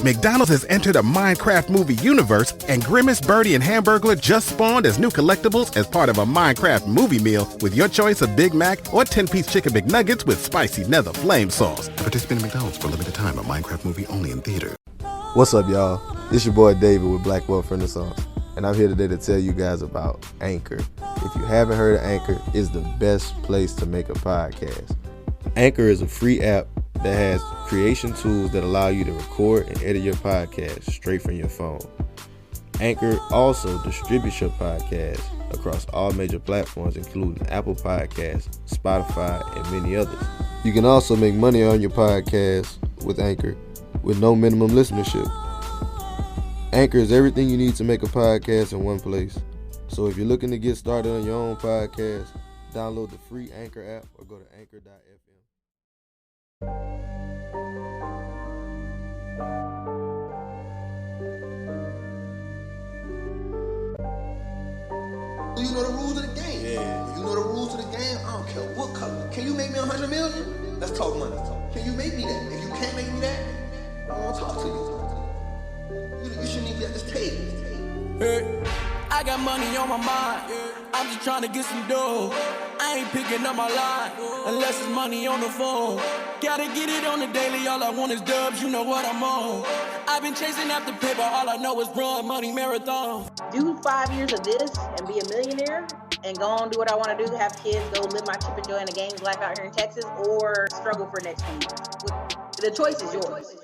McDonald's has entered a Minecraft movie universe, and Grimace, Birdie, and Hamburglar just spawned as new collectibles as part of a Minecraft movie meal with your choice of Big Mac or 10-piece chicken McNuggets with spicy nether flame sauce. Participate in McDonald's for a limited time. A Minecraft movie only in theater. What's up, y'all? It's your boy David with Black Wealth Renaissance, and I'm here today to tell you guys about Anchor. If you haven't heard of Anchor, it's the best place to make a podcast. Anchor is a free app that has creation tools that allow you to record and edit your podcast straight from your phone. Anchor also distributes your podcast across all major platforms, including Apple Podcasts, Spotify, and many others. You can also make money on your podcast with Anchor with no minimum listenership. Anchor is everything you need to make a podcast in one place. So if you're looking to get started on your own podcast, download the free Anchor app or go to anchor.fm. You know the rules of the game. Yeah. When you know the rules of the game, I don't care what color. Can you make me 100 million? Let's talk money. Can you make me that? If you can't make me that, I don't want to talk to you. You shouldn't even be at this table. Hey, I got money on my mind. I'm just trying to get some dough. I ain't picking up my line unless it's money on the phone. Gotta get it on the daily. All I want is dubs. You know what I'm on. I've been chasing after paper. All I know is run money marathon. Do 5 years of this and be a millionaire and go on do what I want to do, have kids, go live my chip and joy in the games life out here in Texas, or struggle for the next 10 years. The choice is yours.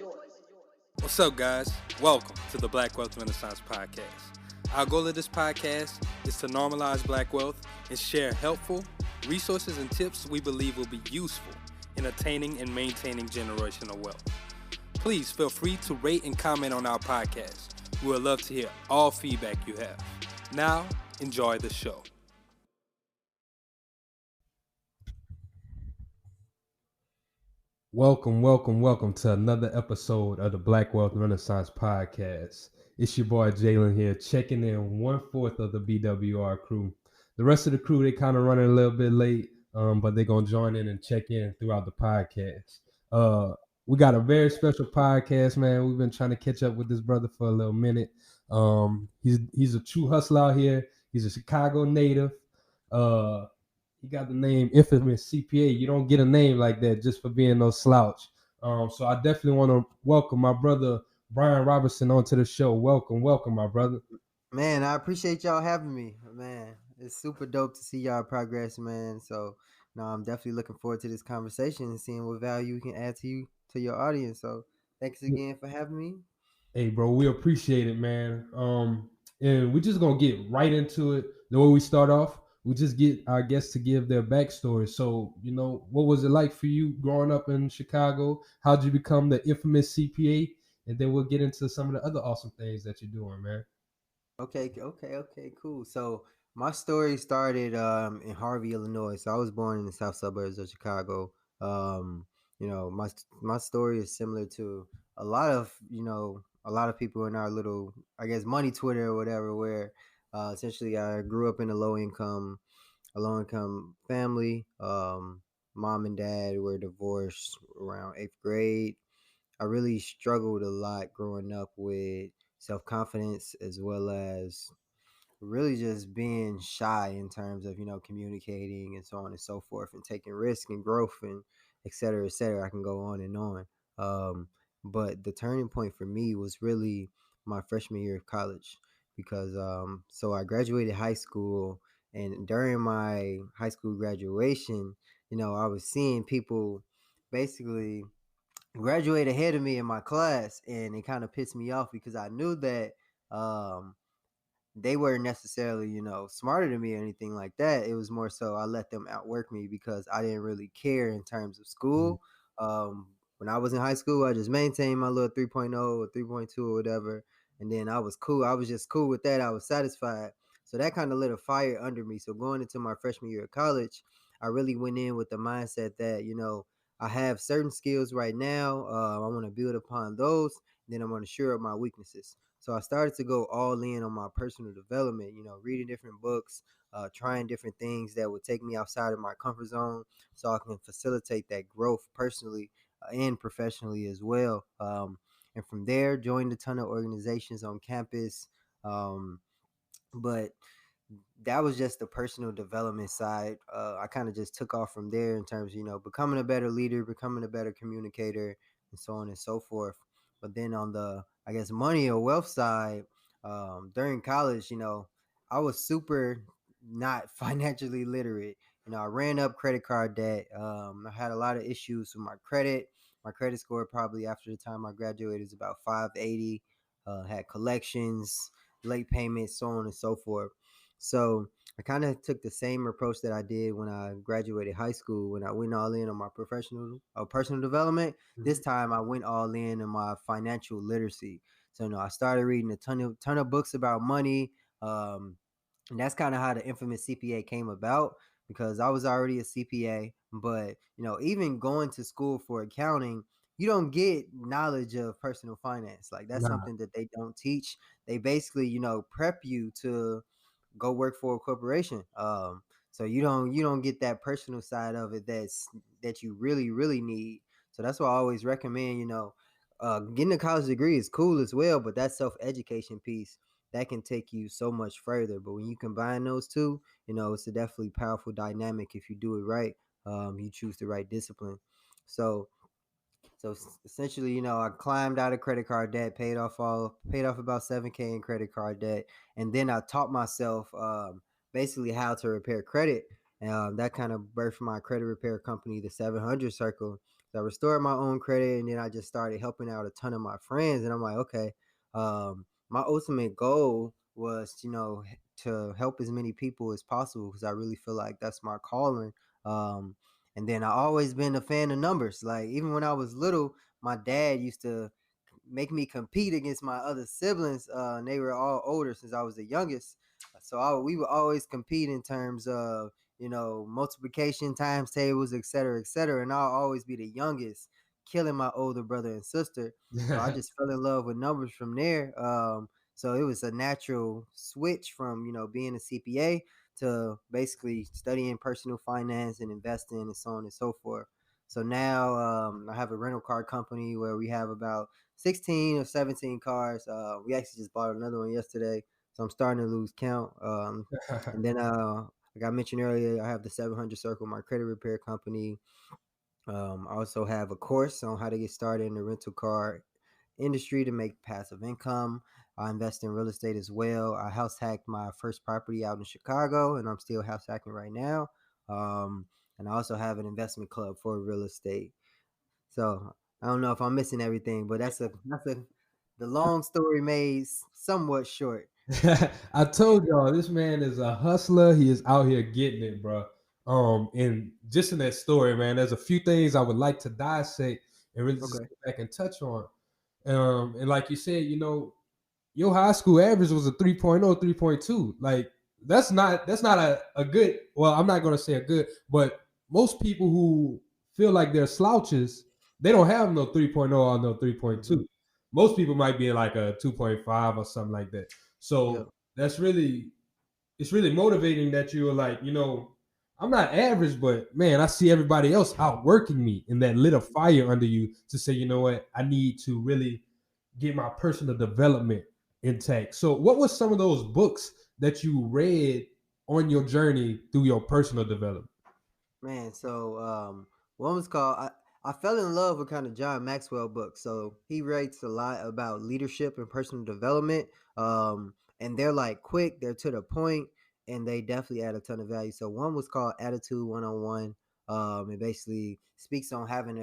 What's up, guys? Welcome to the Black Wealth Renaissance Podcast. Our goal of this podcast is to normalize black wealth and share helpful resources and tips we believe will be useful in attaining and maintaining generational wealth. Please feel free to rate and comment on our podcast. We would love to hear all feedback you have. Now, enjoy the show. Welcome to another episode of the Black Wealth Renaissance Podcast. It's your boy Jalen here, checking in 1/4 of the BWR crew. The rest of the crew, they kind of running a little bit late, but they're going to join in and check in throughout the podcast. We got a very special podcast, man. We've been trying to catch up with this brother for a little minute. He's a true hustler out here. He's a Chicago native. He got the name Infamous CPA. You don't get a name like that just for being no slouch. So I definitely want to welcome my brother Brian Robertson onto the show. Welcome, my brother. Man, I appreciate y'all having me. Man, it's super dope to see y'all progress, man. So, no, I'm definitely looking forward to this conversation and seeing what value we can add to your audience. So, thanks again for having me. Hey, bro, we appreciate it, man. And we're just gonna get right into it. The way we start off, we just get our guests to give their backstory. So, what was it like for you growing up in Chicago? How'd you become the infamous CPA? And then we'll get into some of the other awesome things that you're doing, man. Okay, cool. So my story started in Harvey, Illinois. So I was born in the south suburbs of Chicago. My story is similar to a lot of people in our little, I guess, money Twitter or whatever, where essentially I grew up in a low income family. Mom and dad were divorced around 8th grade. I really struggled a lot growing up with self-confidence, as well as really just being shy in terms of, communicating and so on and so forth, and taking risk and growth and et cetera, et cetera. I can go on and on. But the turning point for me was really my freshman year of college, because so I graduated high school, and during my high school graduation, I was seeing people basically graduate ahead of me in my class, and it kind of pissed me off because I knew that they weren't necessarily, smarter than me or anything like that. It was more so I let them outwork me because I didn't really care in terms of school. When I was in high school, I just maintained my little 3.0 or 3.2 or whatever, and then I was cool. I was just cool with that. I was satisfied. So that kind of lit a fire under me. So going into my freshman year of college, I really went in with the mindset that, I have certain skills right now. I want to build upon those. Then I'm going to shore up my weaknesses. So I started to go all in on my personal development, reading different books, trying different things that would take me outside of my comfort zone so I can facilitate that growth personally and professionally as well. And and from there joined a ton of organizations on campus. But that was just the personal development side. I kind of just took off from there in terms of, becoming a better leader, becoming a better communicator, and so on and so forth. But then on the, I guess, money or wealth side, during college, I was super not financially literate. I ran up credit card debt. I had a lot of issues with my credit. My credit score probably after the time I graduated is about 580. Had collections, late payments, so on and so forth. So I kind of took the same approach that I did when I graduated high school, when I went all in on my professional or personal development. This time I went all in on my financial literacy. So I started reading a ton of books about money. And that's kind of how the infamous CPA came about, because I was already a CPA. But even going to school for accounting, you don't get knowledge of personal finance. Like, that's Nah. something that they don't teach. They basically prep you to go work for a corporation. So you don't get that personal side of it that you really need. So that's why I always recommend, getting a college degree is cool as well, but that self-education piece, that can take you so much further. But when you combine those two, it's a definitely powerful dynamic if you do it right. You choose the right discipline. So essentially, I climbed out of credit card debt, paid off about 7K in credit card debt, and then I taught myself basically how to repair credit. That kind of birthed my credit repair company, the 700 Circle. So I restored my own credit, and then I just started helping out a ton of my friends. And I'm like, okay, my ultimate goal was, to help as many people as possible, because I really feel like that's my calling. Um, and then I always been a fan of numbers. Like, even when I was little, my dad used to make me compete against my other siblings. And they were all older since I was the youngest. So we would always compete in terms of, multiplication, times tables, et cetera, et cetera. And I'll always be the youngest, killing my older brother and sister. So I just fell in love with numbers from there. So it was a natural switch from, being a CPA to basically studying personal finance and investing and so on and so forth. So now I have a rental car company where we have about 16 or 17 cars. We actually just bought another one yesterday, so I'm starting to lose count. And then, like I mentioned earlier, I have the 700 Circle, my credit repair company. I also have a course on how to get started in the rental car industry to make passive income. I invest in real estate as well. I house hacked my first property out in Chicago, and I'm still house hacking right now. Um, and I also have an investment club for real estate. So I don't know if I'm missing everything, but the long story made somewhat short. I told y'all this man is a hustler. He is out here getting it, bro. And just in that story, man, there's a few things I would like to dissect and really just Okay. go back and touch on. And like you said, your high school average was a 3.0, 3.2. Like, that's not a good, well, I'm not gonna say a good, but most people who feel like they're slouches, they don't have no 3.0 or no 3.2. Most people might be in like a 2.5 or something like that. Yeah. So it's really motivating that you're like, I'm not average, but man, I see everybody else outworking me, and that lit a fire under you to say, you know what, I need to really get my personal development intact. So what was some of those books that you read on your journey through your personal development? Man, so one was called I fell in love with kind of John Maxwell books. So he writes a lot about leadership and personal development. And they're like quick, they're to the point, and they definitely add a ton of value. So one was called Attitude 101. It basically speaks on having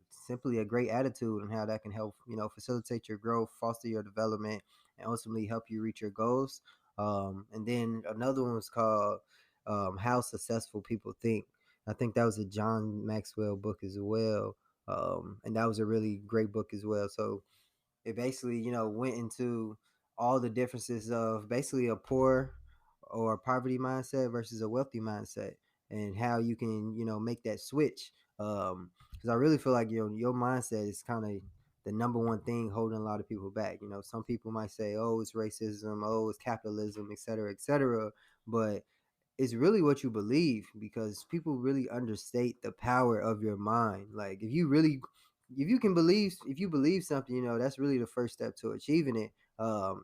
simply a great attitude, and how that can help, facilitate your growth, foster your development, and ultimately help you reach your goals. And then another one was called How Successful People Think. I think that was a John Maxwell book as well. And that was a really great book as well. So it basically, went into all the differences of basically a poor or a poverty mindset versus a wealthy mindset, and how you can, make that switch. Because I really feel like, your mindset is kind of the number one thing holding a lot of people back. Some people might say, oh, it's racism, oh, it's capitalism, et cetera, et cetera. But it's really what you believe, because people really understate the power of your mind. Like, if you really if you believe something, you know, that's really the first step to achieving it.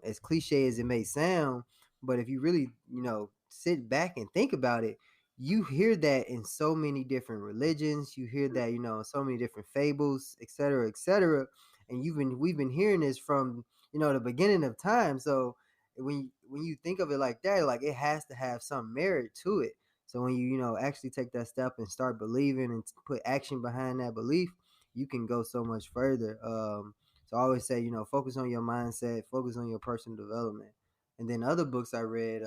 As cliche as it may sound, but if you really, you know, sit back and think about it, you hear that in so many different religions. You hear that, you know, in so many different fables, et cetera, et cetera. And we've been hearing this from, you know, the beginning of time. So when you think of it like that, like it has to have some merit to it. So when you know, actually take that step and start believing and put action behind that belief, you can go so much further. So I always say, you know, focus on your mindset, focus on your personal development. And then other books I read,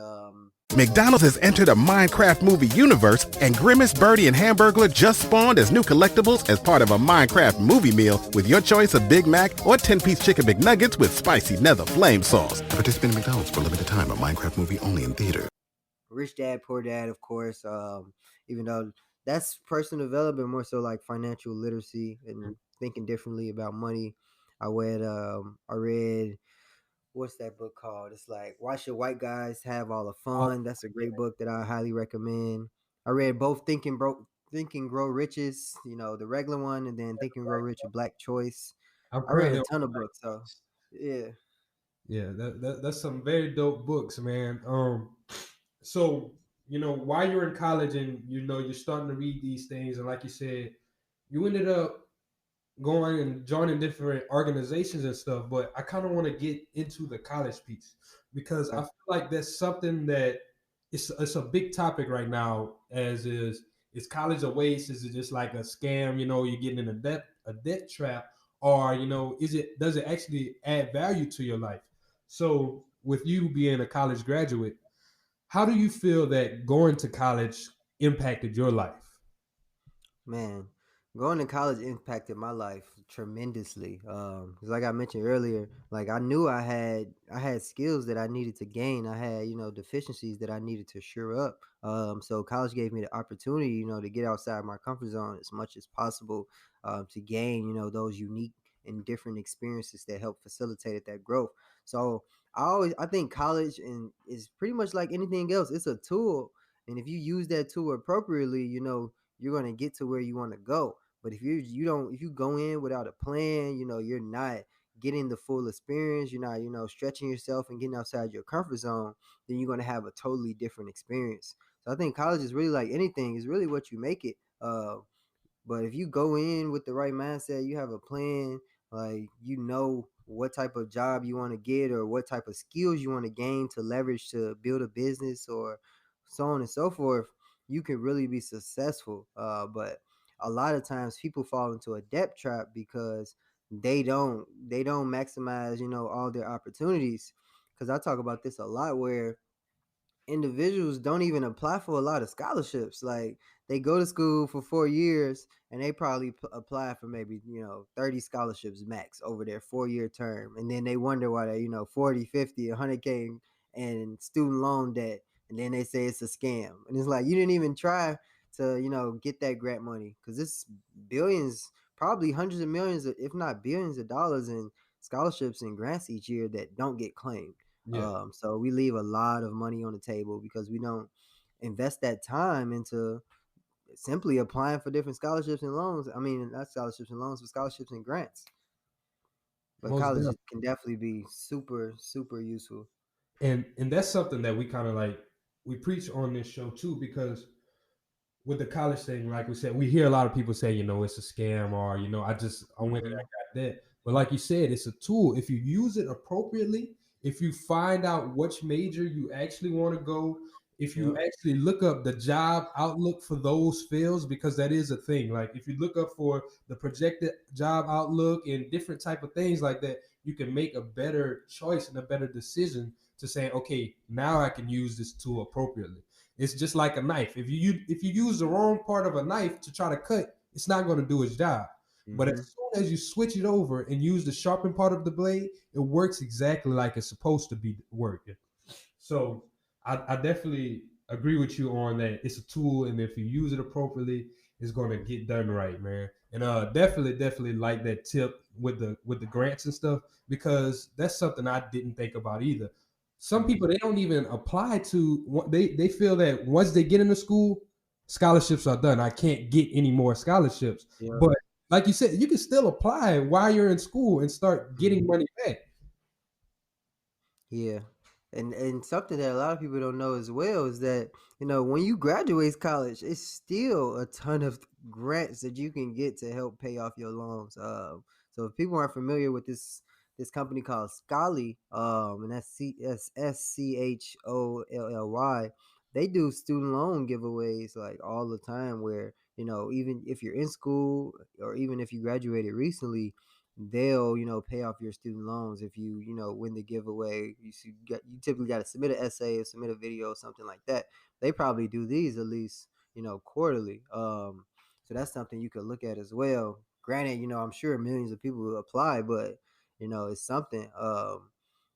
McDonald's has entered a Minecraft movie universe, and Grimace, Birdie, and Hamburglar just spawned as new collectibles as part of a Minecraft movie meal with your choice of Big Mac or 10-piece chicken McNuggets with spicy nether flame sauce. Participate in McDonald's for a limited time. A Minecraft movie only in theater. Rich Dad, Poor Dad, of course. Even though that's personal development, more so like financial literacy and thinking differently about money. I read what's that book called? It's like Why Should White Guys Have All the Fun? That's a great book that I highly recommend. I read both Think and Grow Riches, you know, the regular one, and then Think and Grow Rich, a Black Choice. I'm I read currently a on ton of books, so yeah. Yeah, that's some very dope books, man. So you know, while you're in college and you know you're starting to read these things, and like you said, you ended up going and joining different organizations and stuff. But I kind of want to get into the college piece because I feel like that's something that it's a big topic right now. As is college a waste? Is it just like a scam? You know, you're getting in a debt trap, or you know, does it actually add value to your life? So with you being a college graduate, how do you feel that going to college impacted your life? Man, going to college impacted my life tremendously. 'Cause like I mentioned earlier, like I knew I had skills that I needed to gain. I had, you know, deficiencies that I needed to shore up. So college gave me the opportunity, you know, to get outside my comfort zone as much as possible, to gain, you know, those unique and different experiences that help facilitate that growth. So I think college and is pretty much like anything else. It's a tool, and if you use that tool appropriately, you know, you're gonna get to where you want to go. But if you go in without a plan, you know, you're not getting the full experience, you're not, you know, stretching yourself and getting outside your comfort zone, then you're gonna have a totally different experience. So I think college is really like anything, is really what you make it. But if you go in with the right mindset, you have a plan, like you know what type of job you want to get or what type of skills you want to gain to leverage to build a business or so on and so forth, you can really be successful. But a lot of times people fall into a debt trap because they don't maximize, you know, all their opportunities. Because I talk about this a lot where individuals don't even apply for a lot of scholarships. Like they go to school for 4 years and they probably apply for maybe, you know, 30 scholarships max over their 4 year term. And then they wonder why they, you know, 40, 50, 100K and student loan debt. And then they say it's a scam. And it's like, you didn't even try to, you know, get that grant money because it's billions, probably hundreds of millions, if not billions of dollars in scholarships and grants each year that don't get claimed. Yeah. So we leave a lot of money on the table because we don't invest that time into simply applying for different scholarships and loans. I mean, not scholarships and loans, but scholarships and grants. But Most college definitely. can definitely be super, super useful. And that's something that we kind of like we preach on this show too, because with the college thing, like we said, we hear a lot of people say, you know, it's a scam, or you know, I went and I got that. But like you said, it's a tool. If you use it appropriately, if you find out which major you actually want to go, if you actually look up the job outlook for those fields, because that is a thing. Like if you look up for the projected job outlook and different type of things like that, you can make a better choice and a better decision to say, okay, now I can use this tool appropriately. It's just like a knife. If you use the wrong part of a knife to try to cut, it's not going to do its job. But as soon as you switch it over and use the sharpened part of the blade, it works exactly like it's supposed to be working. So I definitely agree with you on that. It's a tool, and if you use it appropriately, it's going to get done right, man. And definitely like that tip with the grants and stuff, because that's something I didn't think about either. Some people, they don't even apply to, they feel that once they get into school, scholarships are done. I can't get any more scholarships. Yeah. But like you said, you can still apply while you're in school and start getting money back. Yeah. And something that a lot of people don't know as well is that, when you graduate college, it's still a ton of grants that you can get to help pay off your loans. So if people aren't familiar with this company called Scholly, and that's SCHOLLY, they do student loan giveaways like all the time where, even if you're in school or even if you graduated recently, they'll pay off your student loans if you win the giveaway. You typically got to submit an essay or submit a video or something like that. They probably do these at least quarterly. So that's something you could look at as well. Granted, I'm sure millions of people will apply, but it's something.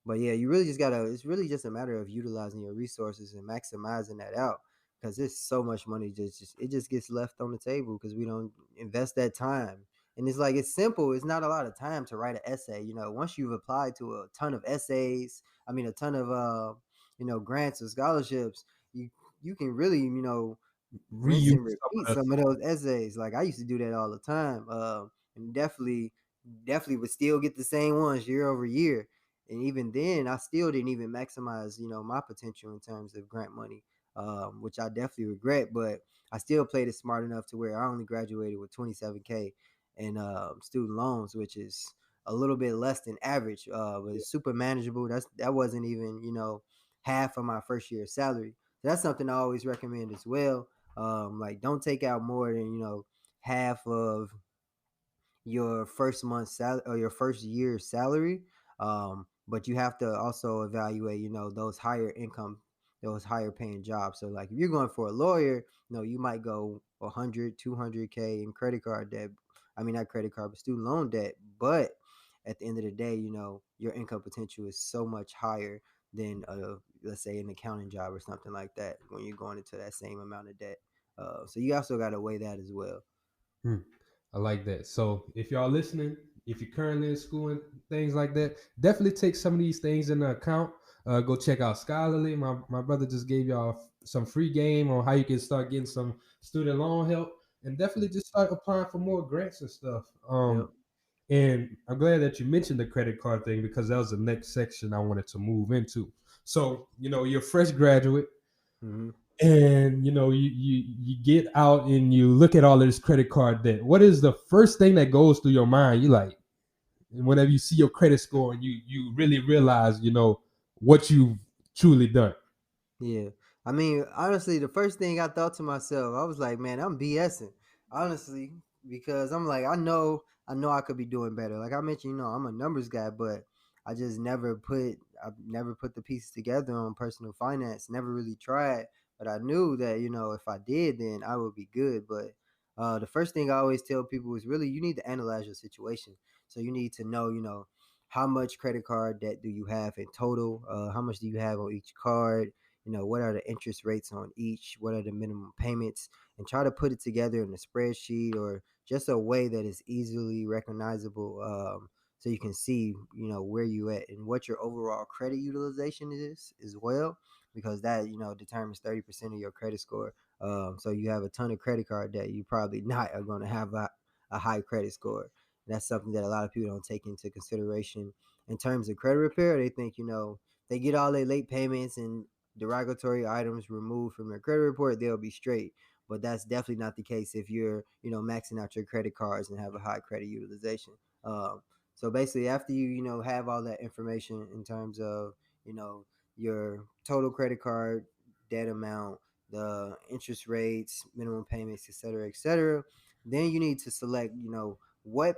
But yeah, you really just gotta. It's really just a matter of utilizing your resources and maximizing that out, because there's so much money it just gets left on the table because we don't invest that time. And it's like, it's simple. It's not a lot of time to write an essay. Once you've applied to a ton of essays, a ton of grants or scholarships, you can really rinse Reuse and repeat some of some of those essays. Like, I used to do that all the time, and definitely would still get the same ones year over year. And even then, I still didn't even maximize my potential in terms of grant money, which I definitely regret. But I still played it smart enough to where I only graduated with 27K in student loans, which is a little bit less than average, but it's super manageable. That wasn't even half of my first year salary. So that's something I always recommend as well. Like, don't take out more than half of your first month's salary or your first year's salary. But you have to also evaluate, those higher income, those higher paying jobs. So like, if you're going for a lawyer, you might go 100, 200K in credit card debt. I mean, not credit card, but student loan debt. But at the end of the day, your income potential is so much higher than, let's say, an accounting job or something like that when you're going into that same amount of debt. So you also got to weigh that as well. I like that. So if y'all listening, if you're currently in school and things like that, definitely take some of these things into account. Go check out Scholarly. My brother just gave y'all some free game on how you can start getting some student loan help, and definitely just start applying for more grants and stuff. Yep. And I'm glad that you mentioned the credit card thing, because that was the next section I wanted to move into. So, you're a fresh graduate, Mm-hmm. and you get out and you look at all of this credit card debt. What is the first thing that goes through your mind? You like, whenever you see your credit score and you really realize what you've truly done. Yeah. I mean, honestly, the first thing I thought to myself, I was like, man, I'm BSing. Honestly, because I'm like, I could be doing better. Like I mentioned, I'm a numbers guy, but I've never put the pieces together on personal finance, never really tried. But I knew that, if I did, then I would be good. But the first thing I always tell people is really, you need to analyze your situation. So you need to know, how much credit card debt do you have in total? How much do you have on each card? What are the interest rates on each? What are the minimum payments? And try to put it together in a spreadsheet or just a way that is easily recognizable, so you can see, where you at and what your overall credit utilization is as well, because that, determines 30% of your credit score. So you have a ton of credit card debt, you probably not are going to have a high credit score. That's something that a lot of people don't take into consideration in terms of credit repair. They think, they get all their late payments and derogatory items removed from their credit report, they'll be straight. But that's definitely not the case if you're, maxing out your credit cards and have a high credit utilization. So basically, after you have all that information in terms of, your total credit card debt amount, the interest rates, minimum payments, et cetera, then you need to select, what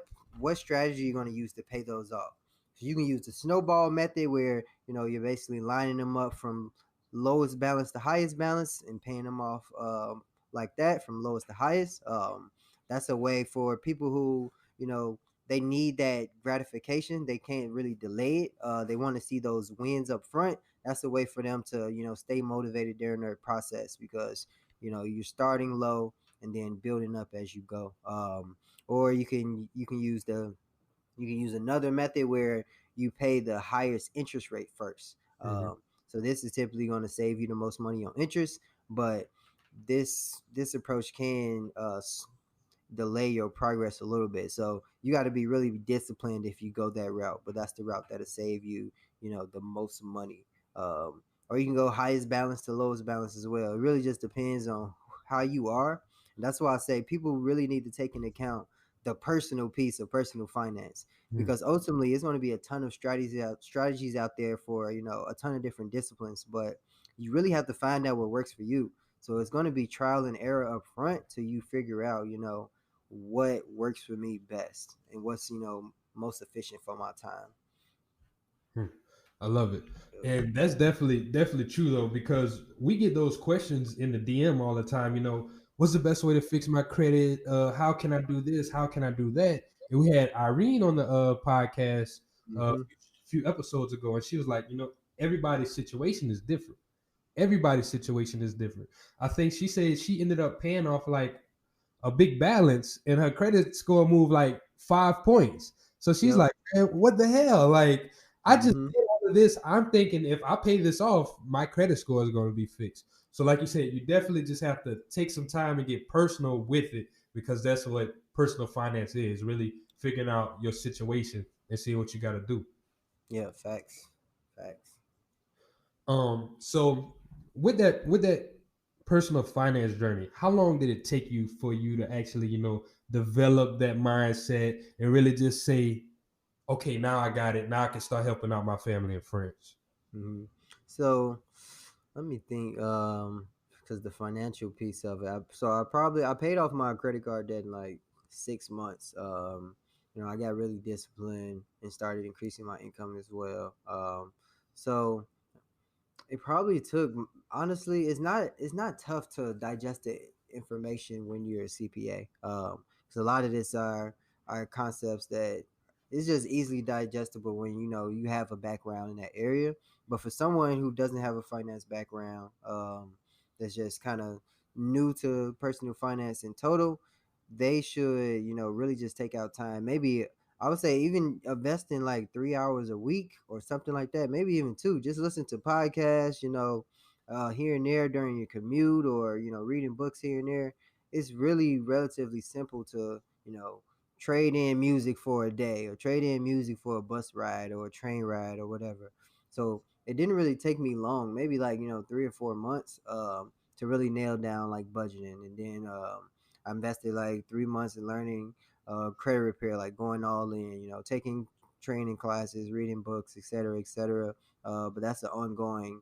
strategy you're going to use to pay those off. So you can use the snowball method where, you're basically lining them up from lowest balance to highest balance and paying them off like that from lowest to highest. That's a way for people who, they need that gratification. They can't really delay it. They want to see those wins up front. That's a way for them to, stay motivated during their process, because, you're starting low and then building up as you go. Or you can use another method where you pay the highest interest rate first. So this is typically going to save you the most money on interest, but this approach can delay your progress a little bit. So you got to be really disciplined if you go that route. But that's the route that'll save you, the most money. Or you can go highest balance to lowest balance as well. It really just depends on how you are. And that's why I say people really need to take into account the personal piece of personal finance, because ultimately it's going to be a ton of strategies out there for, a ton of different disciplines, but you really have to find out what works for you. So it's going to be trial and error up front till you figure out, what works for me best and what's, most efficient for my time. I love it. And that's definitely true though, because we get those questions in the DM all the time, what's the best way to fix my credit? How can I do this? How can I do that? And we had Irene on the podcast a few episodes ago, and she was like, everybody's situation is different. Everybody's situation is different. I think she said she ended up paying off like a big balance and her credit score moved like 5 points. So she's like, man, what the hell? Like, I just did all of this. I'm thinking if I pay this off, my credit score is going to be fixed. So like you said, you definitely just have to take some time and get personal with it, because that's what personal finance is, really figuring out your situation and seeing what you got to do. Yeah, facts. So with that personal finance journey, how long did it take you for you to actually, develop that mindset and really just say, okay, now I got it. Now I can start helping out my family and friends. So let me think, because the financial piece of it. I paid off my credit card debt in like 6 months. I got really disciplined and started increasing my income as well. So it probably took, honestly, it's not tough to digest the information when you're a CPA. Because a lot of this are concepts that it's just easily digestible when you have a background in that area. But for someone who doesn't have a finance background, that's just kind of new to personal finance in total, they should really just take out time. Maybe I would say even invest in like 3 hours a week or something like that. Maybe even 2. Just listen to podcasts, here and there during your commute, or reading books here and there. It's really relatively simple to trade in music for a day, or trade in music for a bus ride or a train ride or whatever. So it didn't really take me long, maybe like 3 or 4 months to really nail down like budgeting. And then I invested like 3 months in learning credit repair, like going all in, taking training classes, reading books, etc., etc. But that's an ongoing,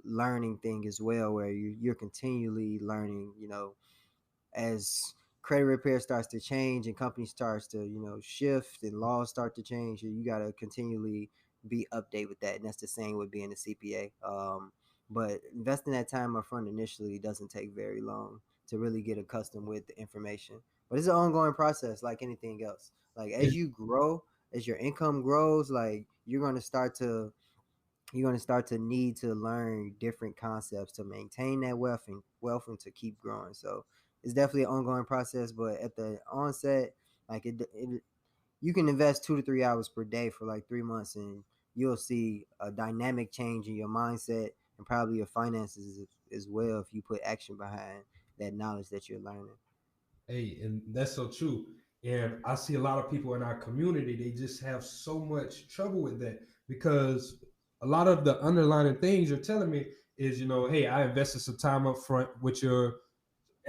learning thing as well, where you're continually learning, as credit repair starts to change and company starts to, shift and laws start to change. You got to continually be update with that. And that's the same with being a CPA. But investing that time up front initially doesn't take very long to really get accustomed with the information. But it's an ongoing process like anything else. Like as you grow, as your income grows, like you're going to start to need to learn different concepts to maintain that wealth and to keep growing. So it's definitely an ongoing process, but at the onset, like you can invest 2 to 3 hours per day for like 3 months, and you'll see a dynamic change in your mindset and probably your finances as well if you put action behind that knowledge that you're learning. Hey, and that's so true. And I see a lot of people in our community, they just have so much trouble with that, because a lot of the underlying things you're telling me is, hey, I invested some time up front with your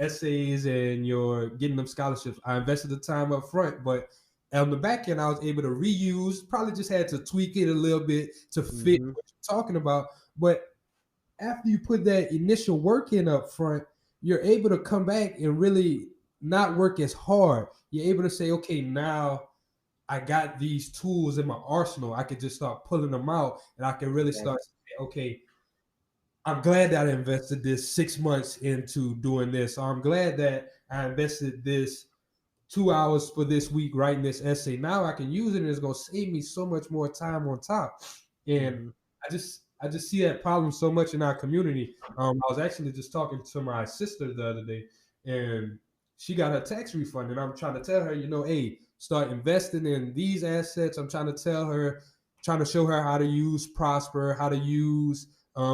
essays and you're getting them scholarships. I invested the time up front, but on the back end, I was able to reuse, probably just had to tweak it a little bit to fit what you're talking about. But after you put that initial work in up front, you're able to come back and really not work as hard. You're able to say, okay, now I got these tools in my arsenal. I could just start pulling them out, and I can really start saying, okay, I'm glad that I invested this 6 months into doing this. So I'm glad that I invested this 2 hours for this week writing this essay. Now I can use it, and it's going to save me so much more time on top. And I just see that problem so much in our community. I was actually just talking to my sister the other day, and she got her tax refund, and I'm trying to tell her, hey, start investing in these assets. I'm trying to show her how to use Prosper, how to use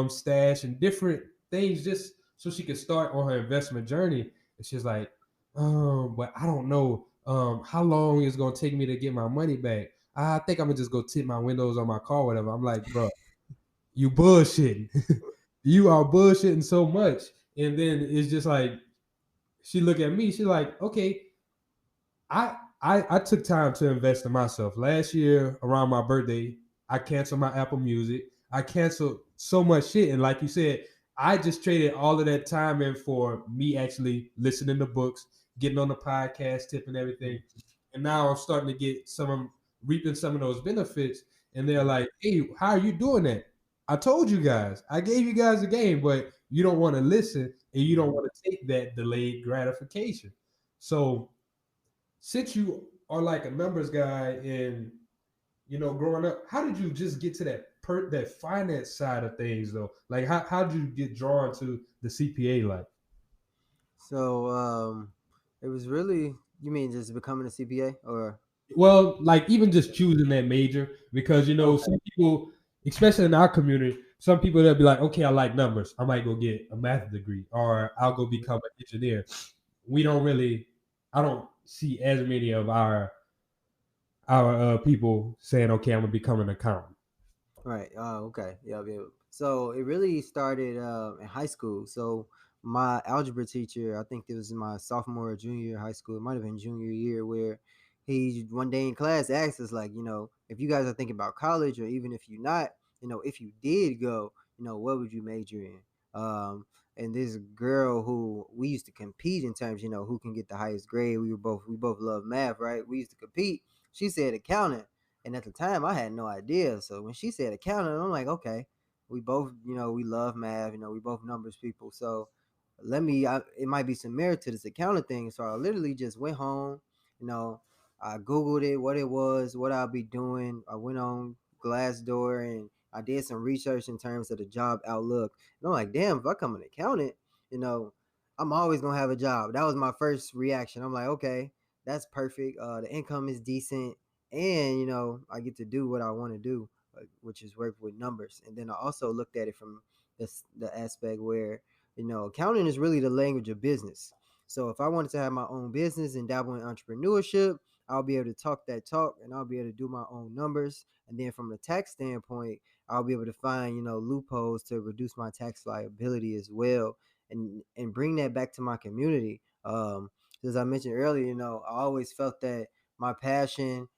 Stash and different things, just so she can start on her investment journey. And she's like, but I don't know how long it's gonna take me to get my money back. I think I'm gonna just go tint my windows on my car, whatever. I'm like, bro, you bullshitting. You are bullshitting so much. And then it's just like she look at me, she's like, okay, I took time to invest in myself. Last year around my birthday, I canceled my Apple Music. I canceled so much shit. And like you said, I just traded all of that time in for me actually listening to books, getting on the podcast, tip and everything. And now I'm starting to get reaping some of those benefits. And they're like, hey, how are you doing that? I told you guys, I gave you guys a game, but you don't want to listen and you don't want to take that delayed gratification. So since you are like a numbers guy and growing up, how did you just get to that finance side of things though? Like how did you get drawn to the CPA like? So it was really, you mean just becoming a CPA or? Well, like even just choosing that major because Okay. some people, especially in our community, some people they'll be like, okay, I like numbers, I might go get a math degree or I'll go become an engineer. We don't really, I don't see as many of our people saying, okay, I'm gonna become an accountant. Right. Okay. Yeah. Yeah. So it really started in high school. So my algebra teacher, I think it was my sophomore or junior year of high school. It might have been junior year, where he one day in class asked us, like, if you guys are thinking about college, or even if you're not, if you did go, what would you major in? And this girl who we used to compete in terms, who can get the highest grade. We both love math, right? We used to compete. She said accounting. And at the time, I had no idea. So when she said accounting, I'm like, okay, we both, we love math. We both numbers people. So it might be some merit to this accounting thing. So I literally just went home, you know, I Googled it, what it was, what I'll be doing. I went on Glassdoor and I did some research in terms of the job outlook. And I'm like, damn, if I become an accountant, you know, I'm always going to have a job. That was my first reaction. I'm like, okay, that's perfect. The income is decent, and I get to do what I want to do, which is work with numbers. And then I also looked at it from the aspect where accounting is really the language of business. So if I wanted to have my own business and dabble in entrepreneurship, I'll be able to talk that talk, and I'll be able to do my own numbers. And then from a tax standpoint, I'll be able to find loopholes to reduce my tax liability as well, and bring that back to my community. As I mentioned earlier, I always felt that my passion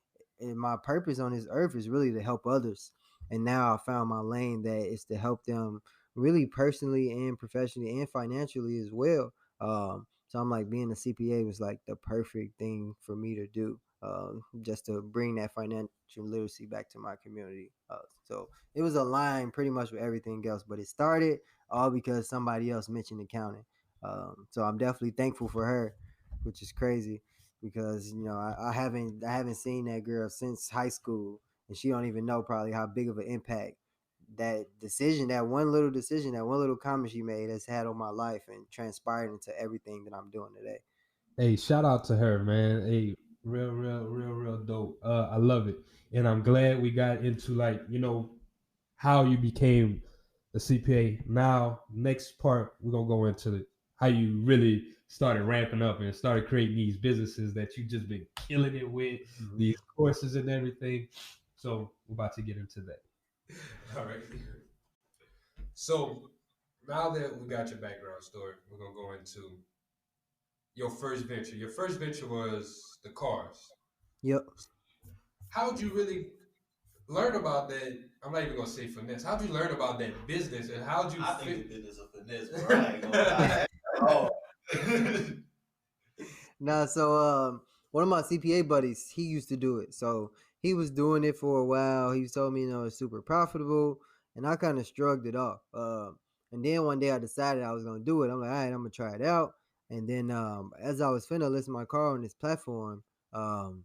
and my purpose on this earth is really to help others. And now I found my lane that is to help them really personally and professionally and financially as well. So I'm like, being a CPA was like the perfect thing for me to do, just to bring that financial literacy back to my community. So it was aligned pretty much with everything else, but it started all because somebody else mentioned accounting. So I'm definitely thankful for her, which is crazy because I haven't seen that girl since high school, and she don't even know probably how big of an impact that one little comment she made has had on my life and transpired into everything that I'm doing today. Hey, shout out to her, man. Hey, real dope. I love it. And I'm glad we got into how you became a CPA. Now, next part, we're gonna go into how you really started ramping up and started creating these businesses that you just been killing it with, these courses and everything. So we're about to get into that. All right. So now that we got your background story, we're gonna go into your first venture. Your first venture was the cars. Yep. How would you really learn about that? I'm not even gonna say finesse. How'd you learn about that business, and how'd you? I think the business of finesse, bro. I ain't gonna lie. Nah, so one of my CPA buddies, he used to do it. So he was doing it for a while. He told me, it's super profitable, and I kind of shrugged it off. And then one day I decided I was gonna do it. I'm like, all right, I'm gonna try it out. And then as I was finna list my car on this platform, um,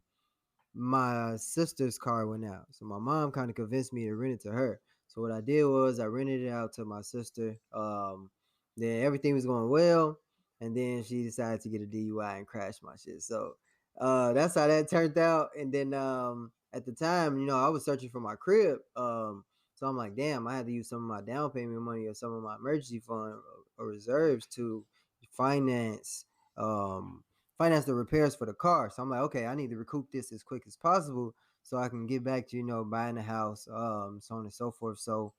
my sister's car went out. So my mom kind of convinced me to rent it to her. So what I did was I rented it out to my sister. Then everything was going well. And then she decided to get a DUI and crash my shit. So that's how that turned out. And then at the time, I was searching for my crib. So I'm like, damn, I had to use some of my down payment money or some of my emergency fund or reserves to finance finance the repairs for the car. So I'm like, okay, I need to recoup this as quick as possible so I can get back to buying a house, so on and so forth. So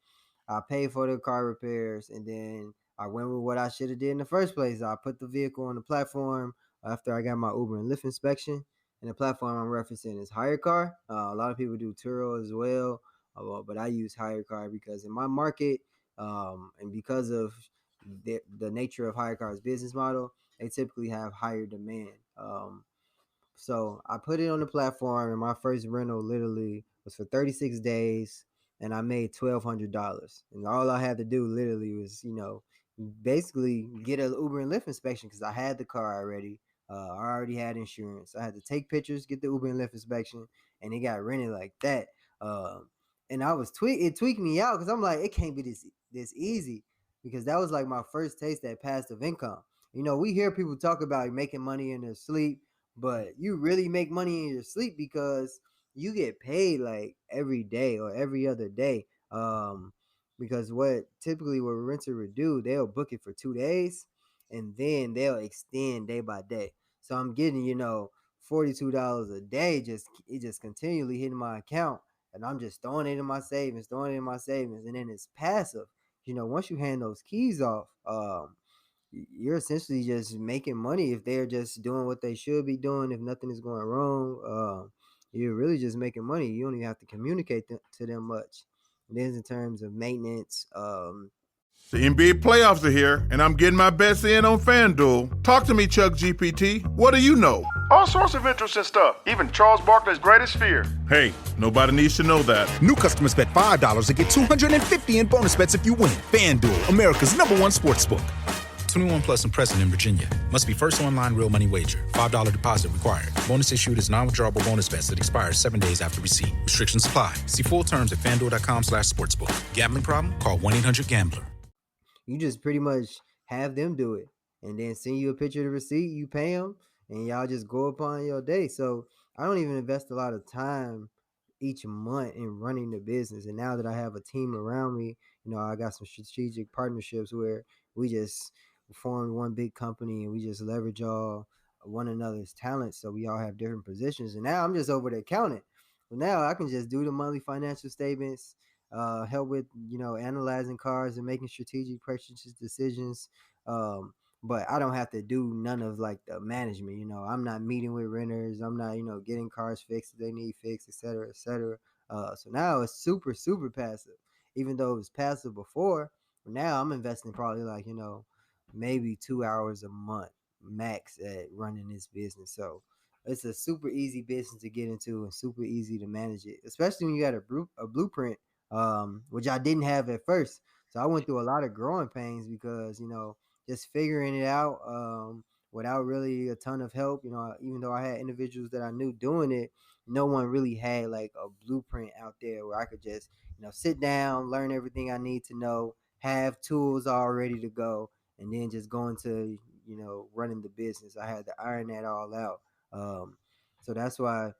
I paid for the car repairs, and then I went with what I should have did in the first place. I put the vehicle on the platform after I got my Uber and Lyft inspection. And the platform I'm referencing is Hire Car. A lot of people do Turo as well, but I use Hire Car because in my market, and because of the nature of Hire Car's business model, they typically have higher demand. So I put it on the platform, and my first rental literally was for 36 days, and I made $1,200. And all I had to do literally was, basically get an Uber and Lyft inspection because I had the car already. I already had insurance. I had to take pictures, get the Uber and Lyft inspection, and it got rented like that. And I was it tweaked me out because I'm like, it can't be this easy, because that was like my first taste at passive income. We hear people talk about making money in their sleep, but you really make money in your sleep because you get paid like every day or every other day. Because what renter would do, they'll book it for 2 days and then they'll extend day by day. So I'm getting, $42 a day, just continually hitting my account, and I'm just throwing it in my savings, and then it's passive. Once you hand those keys off, you're essentially just making money if they're just doing what they should be doing. If nothing is going wrong, you're really just making money. You don't even have to communicate to them much. And then in terms of maintenance, The NBA playoffs are here, and I'm getting my bets in on FanDuel. Talk to me, Chuck GPT. What do you know? All sorts of interesting stuff, even Charles Barkley's greatest fear. Hey, nobody needs to know that. New customers bet $5 and get $250 in bonus bets if you win. FanDuel, America's #1 sportsbook. 21 plus and present in Virginia. Must be first online real money wager. $5 deposit required. Bonus issued as non-withdrawable bonus bets that expires 7 days after receipt. Restrictions apply. See full terms at FanDuel.com/sportsbook. Gambling problem? Call 1-800-GAMBLER. You just pretty much have them do it and then send you a picture of the receipt. You pay them and y'all just go upon your day. So I don't even invest a lot of time each month in running the business. And now that I have a team around me, I got some strategic partnerships where we just formed one big company and we just leverage all one another's talents. So we all have different positions. And now I'm just over the accountant. Well, now I can just do the monthly financial statements, help with analyzing cars and making strategic purchase decisions, but I don't have to do none of like the management. I'm not meeting with renters, I'm not getting cars fixed if they need fixed, etc., etc. So now it's super passive, even though it was passive before. Now I'm investing probably like maybe 2 hours a month max at running this business. So it's a super easy business to get into and super easy to manage it, especially when you got a blueprint, which I didn't have at first. So I went through a lot of growing pains because, just figuring it out without really a ton of help. Even though I had individuals that I knew doing it, no one really had like a blueprint out there where I could just, sit down, learn everything I need to know, have tools all ready to go, and then just go into, running the business. I had to iron that all out. So that's why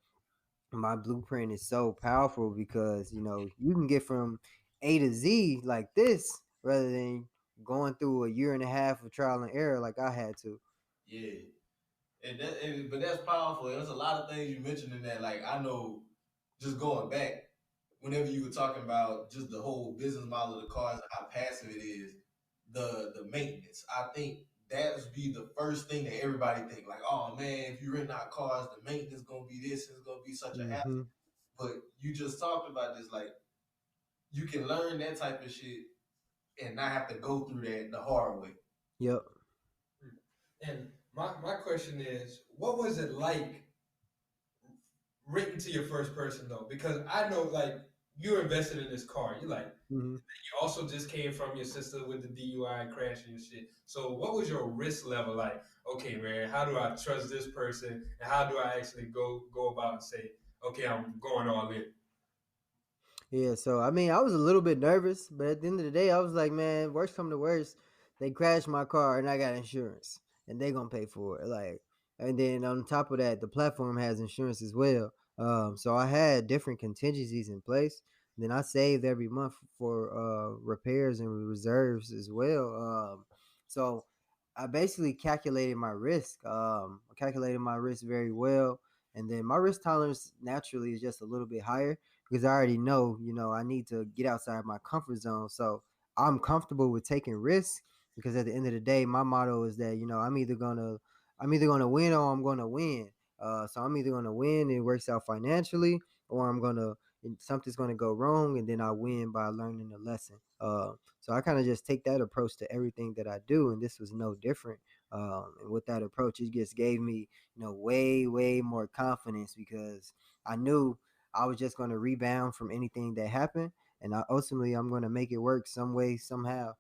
my blueprint is so powerful, because you can get from A to Z like this rather than going through a year and a half of trial and error like I had to. Yeah. But that's powerful. There's a lot of things you mentioned in that. Like, I know, just going back, whenever you were talking about just the whole business model of the cars and how passive it is, the maintenance. I think that would be the first thing that everybody think. Like, oh man, if you rent out cars, the maintenance gonna be this, it's gonna be such a hassle. But you just talked about this, like, you can learn that type of shit and not have to go through that the hard way. Yep. And my question is, what was it like renting to your first person though? Because I know, like, you're invested in this car. You're like, you also just came from your sister with the DUI crashing and shit. So what was your risk level like? Okay, man, how do I trust this person? And how do I actually go about and say, okay, I'm going all in? Yeah, so I mean, I was a little bit nervous, but at the end of the day, I was like, man, worst come to worst, they crashed my car and I got insurance and they gonna pay for it. Like, and then on top of that, the platform has insurance as well. So I had different contingencies in place. Then I saved every month for repairs and reserves as well. So I basically calculated my risk. I calculated my risk very well, and then my risk tolerance naturally is just a little bit higher because I already know, I need to get outside my comfort zone. So I'm comfortable with taking risks because at the end of the day, my motto is that I'm either gonna win or I'm gonna win. So I'm either gonna win and it works out financially, or something's gonna go wrong and then I win by learning a lesson. So I kind of just take that approach to everything that I do, and this was no different. And with that approach, it just gave me, way, way more confidence because I knew I was just going to rebound from anything that happened, and ultimately I'm going to make it work some way, somehow.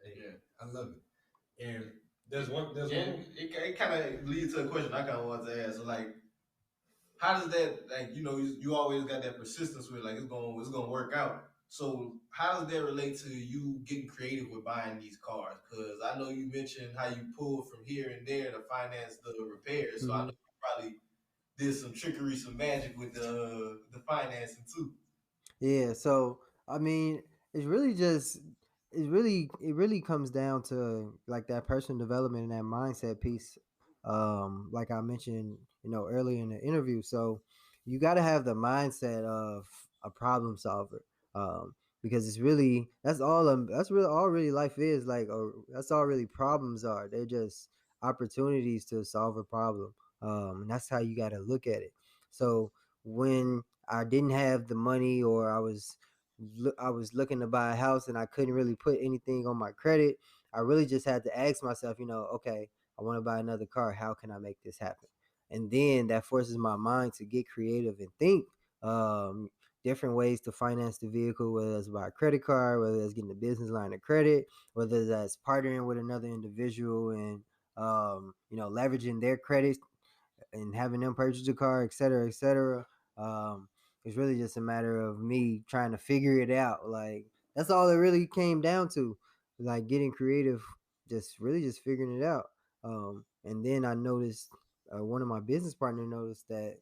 Yeah, I love it. And there's one. It kind of leads to a question I kind of want to ask. So, like, how does that, like, you always got that persistence with, like, it's gonna work out. So how does that relate to you getting creative with buying these cars? Because I know you mentioned how you pulled from here and there to finance the repairs. So I know you probably did some trickery, some magic with the financing too. Yeah, so I mean, it's really just it really comes down to like that personal development and that mindset piece. Like I mentioned, earlier in the interview. So you got to have the mindset of a problem solver. Because it's really that's really all really life is like, or that's all really problems are. They're just opportunities to solve a problem. And that's how you got to look at it. So when I didn't have the money, or I was looking to buy a house and I couldn't really put anything on my credit, I really just had to ask myself, okay, I want to buy another car. How can I make this happen? And then that forces my mind to get creative and think different ways to finance the vehicle, whether it's by a credit card, whether it's getting a business line of credit, whether that's partnering with another individual and leveraging their credit and having them purchase a car, et cetera, et cetera. It's really just a matter of me trying to figure it out. Like that's all it really came down to, like getting creative, just really just figuring it out. And then I noticed one of my business partners noticed that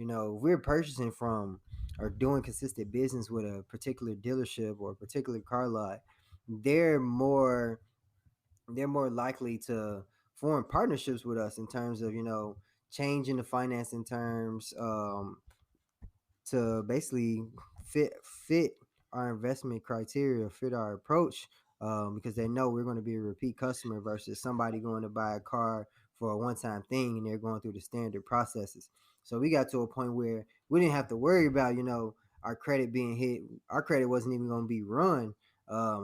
if we're purchasing from or doing consistent business with a particular dealership or a particular car lot, they're more likely to form partnerships with us in terms of changing the financing terms to basically fit our investment criteria, fit our approach, because they know we're going to be a repeat customer versus somebody going to buy a car for a one-time thing and they're going through the standard processes. So we got to a point where we didn't have to worry about our credit being hit. Our credit wasn't even going to be run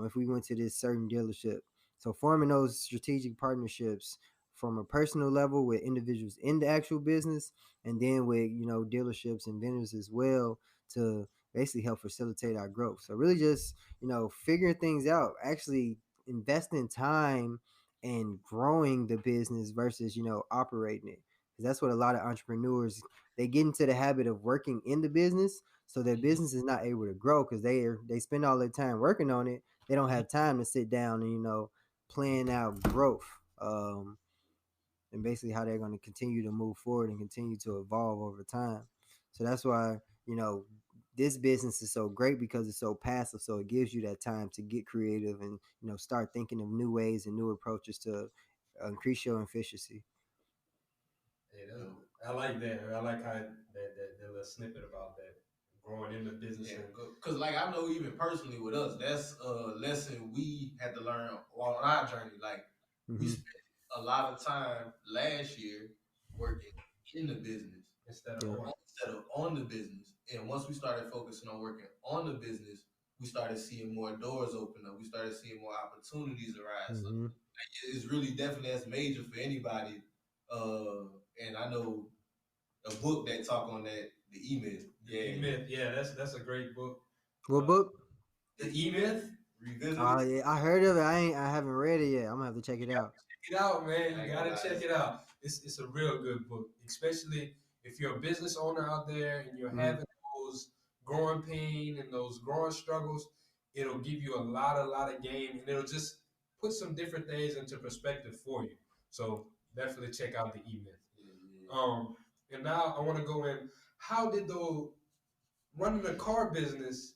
if we went to this certain dealership. So forming those strategic partnerships from a personal level with individuals in the actual business, and then with dealerships and vendors as well, to basically help facilitate our growth. So really just figuring things out, actually investing time and growing the business versus operating it, because that's what a lot of entrepreneurs, they get into the habit of working in the business, so their business is not able to grow because they spend all their time working on it. They don't have time to sit down and plan out growth. And basically how they're going to continue to move forward and continue to evolve over time. So that's why, this business is so great, because it's so passive. So it gives you that time to get creative and, start thinking of new ways and new approaches to increase your efficiency. Yeah, I like that. I like how that little snippet about that growing in the business. Because like I know even personally with us, that's a lesson we had to learn on our journey. Like we spent a lot of time last year working in the business instead of on the business. And once we started focusing on working on the business, we started seeing more doors open up. We started seeing more opportunities arise. So, like, it's really definitely as major for anybody. And I know a book that talk on that, the E-Myth. E-Myth, yeah, that's a great book. What book? The E-Myth Revisited. Oh yeah, I heard of it. I haven't read it yet. I'm gonna have to check it out. Check it out, man. You gotta check it out. It's a real good book, especially if you're a business owner out there and you're having those growing pain and those growing struggles. It'll give you a lot of game, and it'll just put some different things into perspective for you. So definitely check out the E-Myth. And now I want to go in. How did running a car business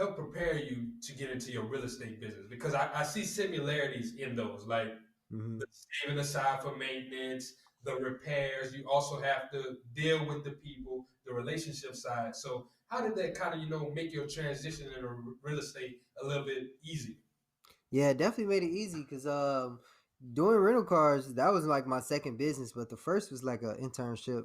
help prepare you to get into your real estate business? Because I see similarities in those, like the saving aside for maintenance, the repairs. You also have to deal with the people, the relationship side. So how did that kind of, make your transition into real estate a little bit easier? Yeah, it definitely made it easy because doing rental cars, that was like my second business, but the first was like an internship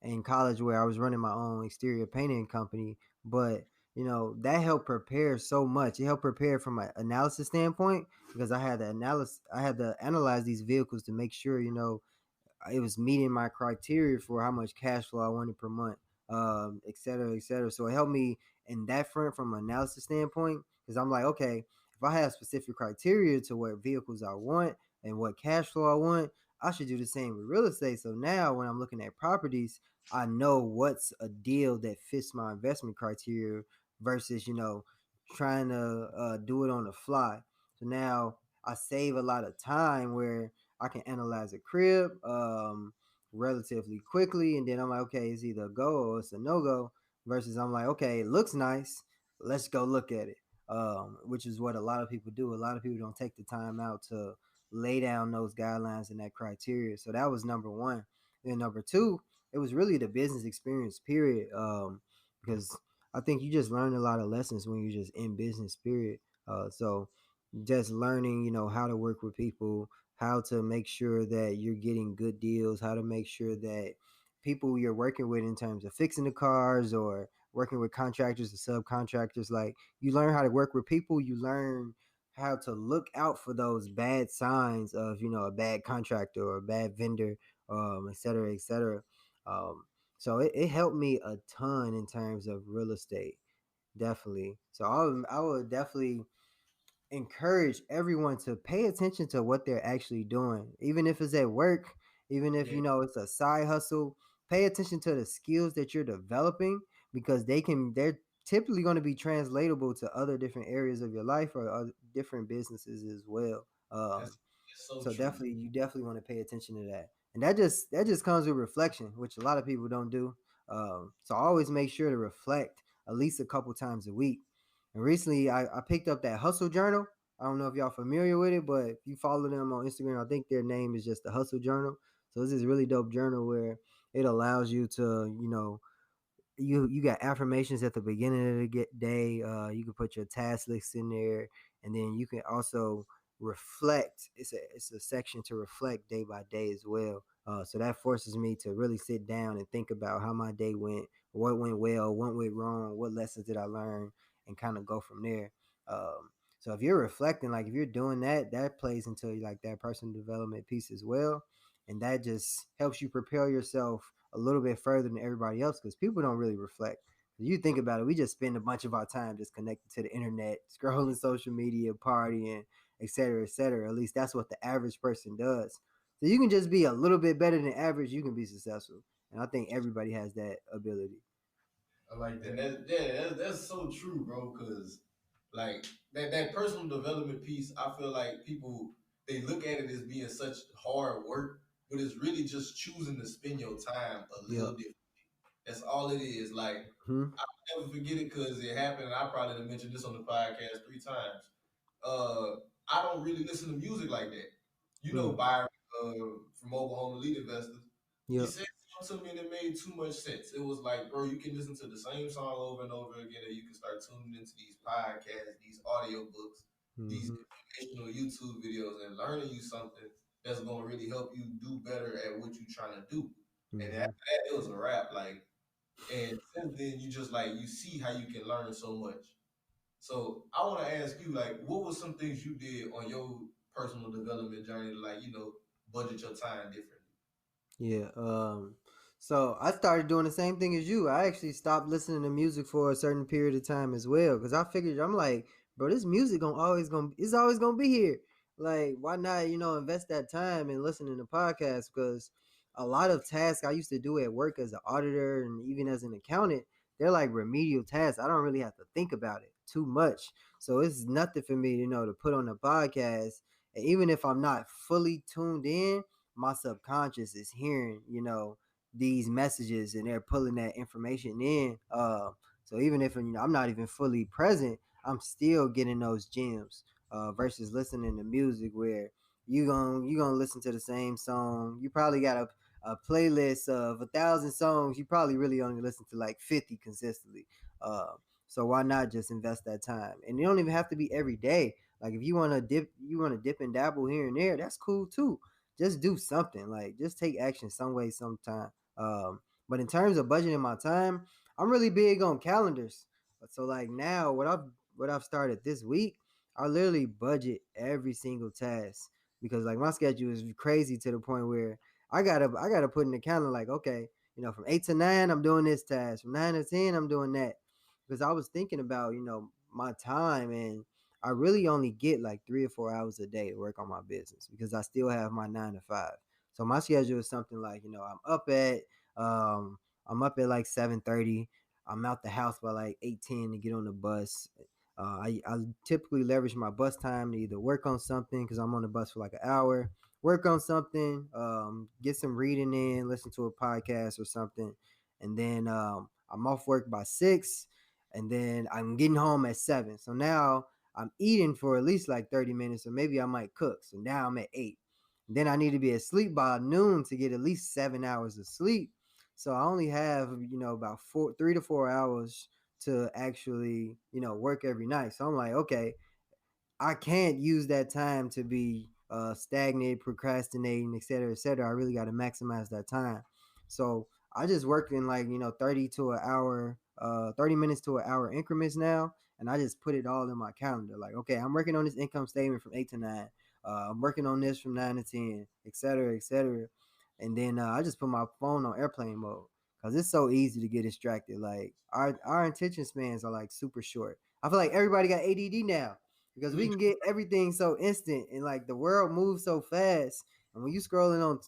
in college where I was running my own exterior painting company. But that helped prepare so much. It helped prepare from an analysis standpoint because I had to analyze these vehicles to make sure it was meeting my criteria for how much cash flow I wanted per month, et cetera, et cetera. So it helped me in that front from an analysis standpoint because I'm like, okay, if I have specific criteria to what vehicles I want and what cash flow I want, I should do the same with real estate. So now when I'm looking at properties, I know what's a deal that fits my investment criteria versus, trying to do it on the fly. So now I save a lot of time where I can analyze a crib relatively quickly, and then I'm like, okay, it's either a go or it's a no-go, versus I'm like, okay, it looks nice, let's go look at it, which is what a lot of people do. A lot of people don't take the time out to lay down those guidelines and that criteria. So that was number one. Then number two, it was really the business experience, period, because I think you just learn a lot of lessons when you're just in business, period. So just learning, how to work with people, how to make sure that you're getting good deals, how to make sure that people you're working with in terms of fixing the cars or working with contractors or subcontractors, like you learn how to work with people, you learn how to look out for those bad signs of, a bad contractor or a bad vendor, et cetera, et cetera. So it helped me a ton in terms of real estate, definitely. So I would definitely encourage everyone to pay attention to what they're actually doing, even if it's at work, even if it's a side hustle. Pay attention to the skills that you're developing because they're typically going to be translatable to other different areas of your life or other different businesses as well. That's so So true. you definitely want to pay attention to that, and that just comes with reflection, which a lot of people don't do. So always make sure to reflect at least a couple times a week. And recently, I picked up that Hustle Journal. I don't know if y'all familiar with it, but if you follow them on Instagram, I think their name is just the Hustle Journal. So it's this really dope journal where it allows you to, you got affirmations at the beginning of the day. You can put your task list in there, and then you can also reflect. It's a section to reflect day by day as well. So that forces me to really sit down and think about how my day went, what went well, what went wrong, what lessons did I learn, and kind of go from there. So if you're reflecting, like if you're doing that, that plays into like that personal development piece as well, and that just helps you prepare yourself a little bit further than everybody else because people don't really reflect. You think about it, we just spend a bunch of our time just connected to the internet, scrolling social media, partying, et cetera, et cetera. At least that's what the average person does. So you can just be a little bit better than average. You can be successful. And I think everybody has that ability. I like that. And that's so true, bro. Because like that personal development piece, I feel like people they look at it as being such hard work, but it's really just choosing to spend your time a little differently. That's all it is. Like I'll never forget it because it happened. And I probably done mentioned this on the podcast 3 times. I don't really listen to music like that. Byron from Mobile Home Elite Investors. He said something to me that made too much sense. It was like, bro, you can listen to the same song over and over again, and you can start tuning into these podcasts, these audiobooks, these informational YouTube videos, and learning you something that's gonna really help you do better at what you're trying to do. And after that, it was a wrap. Like, and since then, you just like you see how you can learn so much. So I want to ask you, like, what were some things you did on your personal development journey to, like, budget your time differently? Yeah. So I started doing the same thing as you. I actually stopped listening to music for a certain period of time as well because I figured I'm like, bro, this music it's always gonna be here. Like, why not, invest that time in listening to podcasts? Because a lot of tasks I used to do at work as an auditor and even as an accountant, they're like remedial tasks. I don't really have to think about it too much. So it's nothing for me, to put on a podcast. And even if I'm not fully tuned in, my subconscious is hearing, these messages and they're pulling that information in. So even if I'm not even fully present, I'm still getting those gems versus listening to music where you gonna listen to the same song. You probably got a playlist of 1,000 songs. You probably really only listen to like 50 consistently. So why not just invest that time? And you don't even have to be every day. Like if you want to dip and dabble here and there, that's cool too. Just do something. Like just take action some way, sometime. But in terms of budgeting my time, I'm really big on calendars. So like now, what I've started this week, I literally budget every single task because like my schedule is crazy to the point where I gotta put in the calendar like, okay, from 8 to 9 I'm doing this task, from 9 to 10 I'm doing that, because I was thinking about my time, and I really only get like 3 or 4 hours a day to work on my business because I still have my 9 to 5. So my schedule is something like um I'm up at like 7:30. I'm out the house by like 8:10 to get on the bus. I typically leverage my bus time to either work on something because I'm on the bus for like an hour, work on something, get some reading in, listen to a podcast or something, and then I'm off work by 6, and then I'm getting home at 7. So now I'm eating for at least like 30 minutes, or maybe I might cook. So now I'm at 8. Then I need to be asleep by noon to get at least 7 hours of sleep. So I only have, about 3 to 4 hours to actually, work every night. So I'm like, okay, I can't use that time to be stagnant, procrastinating, et cetera, et cetera. I really got to maximize that time. So I just work in like, 30 minutes to an hour increments now. And I just put it all in my calendar. Like, okay, I'm working on this income statement from 8 to 9. I'm working on this from 9 to 10, et cetera, et cetera. And then I just put my phone on airplane mode because it's so easy to get distracted. Like our attention spans are like super short. I feel like everybody got ADD now because we can get everything so instant, and like the world moves so fast. And when you scrolling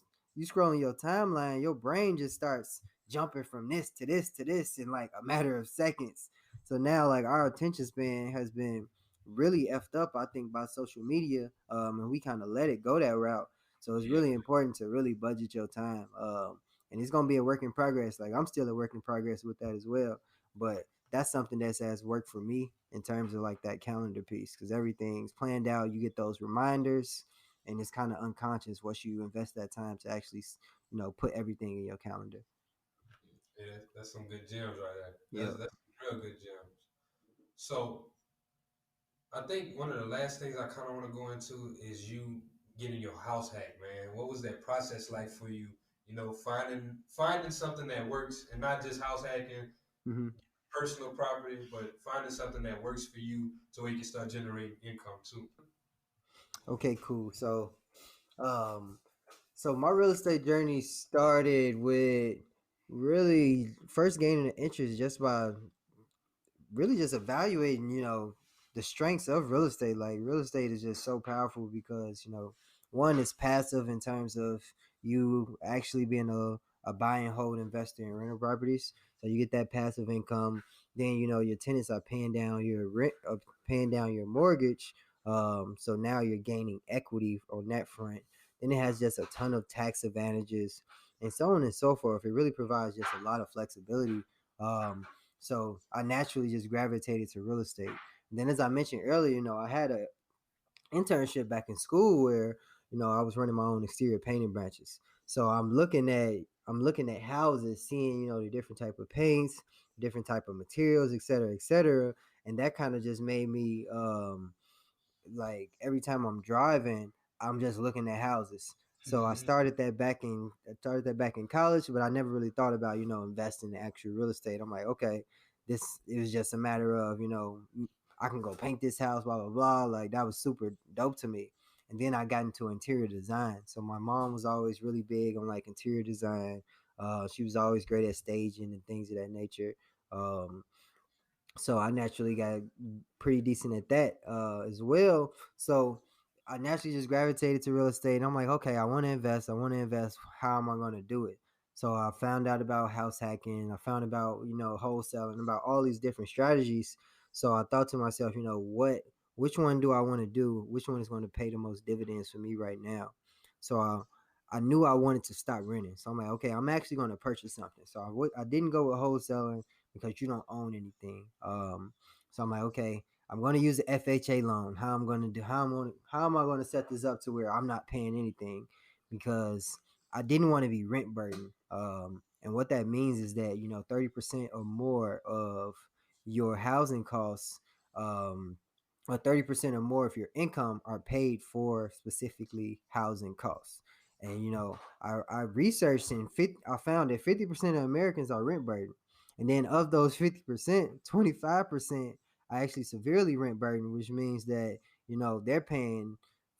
your timeline, your brain just starts jumping from this to this to this in like a matter of seconds. So now like our attention span has been really effed up, I think, by social media, and we kind of let it go that route. So it's really important to really budget your time, and it's gonna be a work in progress. Like I'm still a work in progress with that as well, but that's something that has worked for me in terms of like that calendar piece, because everything's planned out. You get those reminders, and it's kind of unconscious once you invest that time to actually, put everything in your calendar. Yeah, that's some good gems right there. Yeah. That's real good gems. So I think one of the last things I kind of want to go into is you getting your house hacked, man. What was that process like for you? Finding something that works, and not just house hacking, Mm-hmm. personal property, but finding something that works for you so you can start generating income too. Okay, cool. Um, so my real estate journey started with really first gaining an interest just by really just evaluating, the strengths of real estate. Like real estate is just so powerful because, one is passive in terms of you actually being a buy and hold investor in rental properties. So you get that passive income. Then, your tenants are paying down your rent, paying down your mortgage. So now you're gaining equity on that front. Then it has just a ton of tax advantages and so on and so forth. It really provides just a lot of flexibility. So I naturally just gravitated to real estate. And then, as I mentioned earlier, I had a internship back in school where I was running my own exterior painting branches. So I'm looking at houses, seeing the different type of paints, different type of materials, et cetera, et cetera. And that kind of just made me like every time I'm driving, I'm just looking at houses. So I started that back in college, but I never really thought about, investing in actual real estate. I'm like, okay, it was just a matter of, I can go paint this house, blah, blah, blah. Like that was super dope to me. And then I got into interior design. So my mom was always really big on like interior design. She was always great at staging and things of that nature. So I naturally got pretty decent at that as well. So I naturally just gravitated to real estate. And I'm like, okay, I want to invest. How am I going to do it? So I found out about house hacking. I found about, wholesaling, about all these different strategies. So I thought to myself, which one do I want to do? Which one is going to pay the most dividends for me right now? So I knew I wanted to stop renting. So I'm like, okay, I'm actually going to purchase something. So I didn't go with wholesaling because you don't own anything. So I'm like, okay, I'm going to use the FHA loan. How am I going to set this up to where I'm not paying anything, because I didn't want to be rent burdened. And what that means is that, 30% or more of your housing costs, or 30% or more of your income are paid for specifically housing costs. And, I researched and I found that 50% of Americans are rent burdened. And then of those 50%, 25% are actually severely rent burdened, which means that, they're paying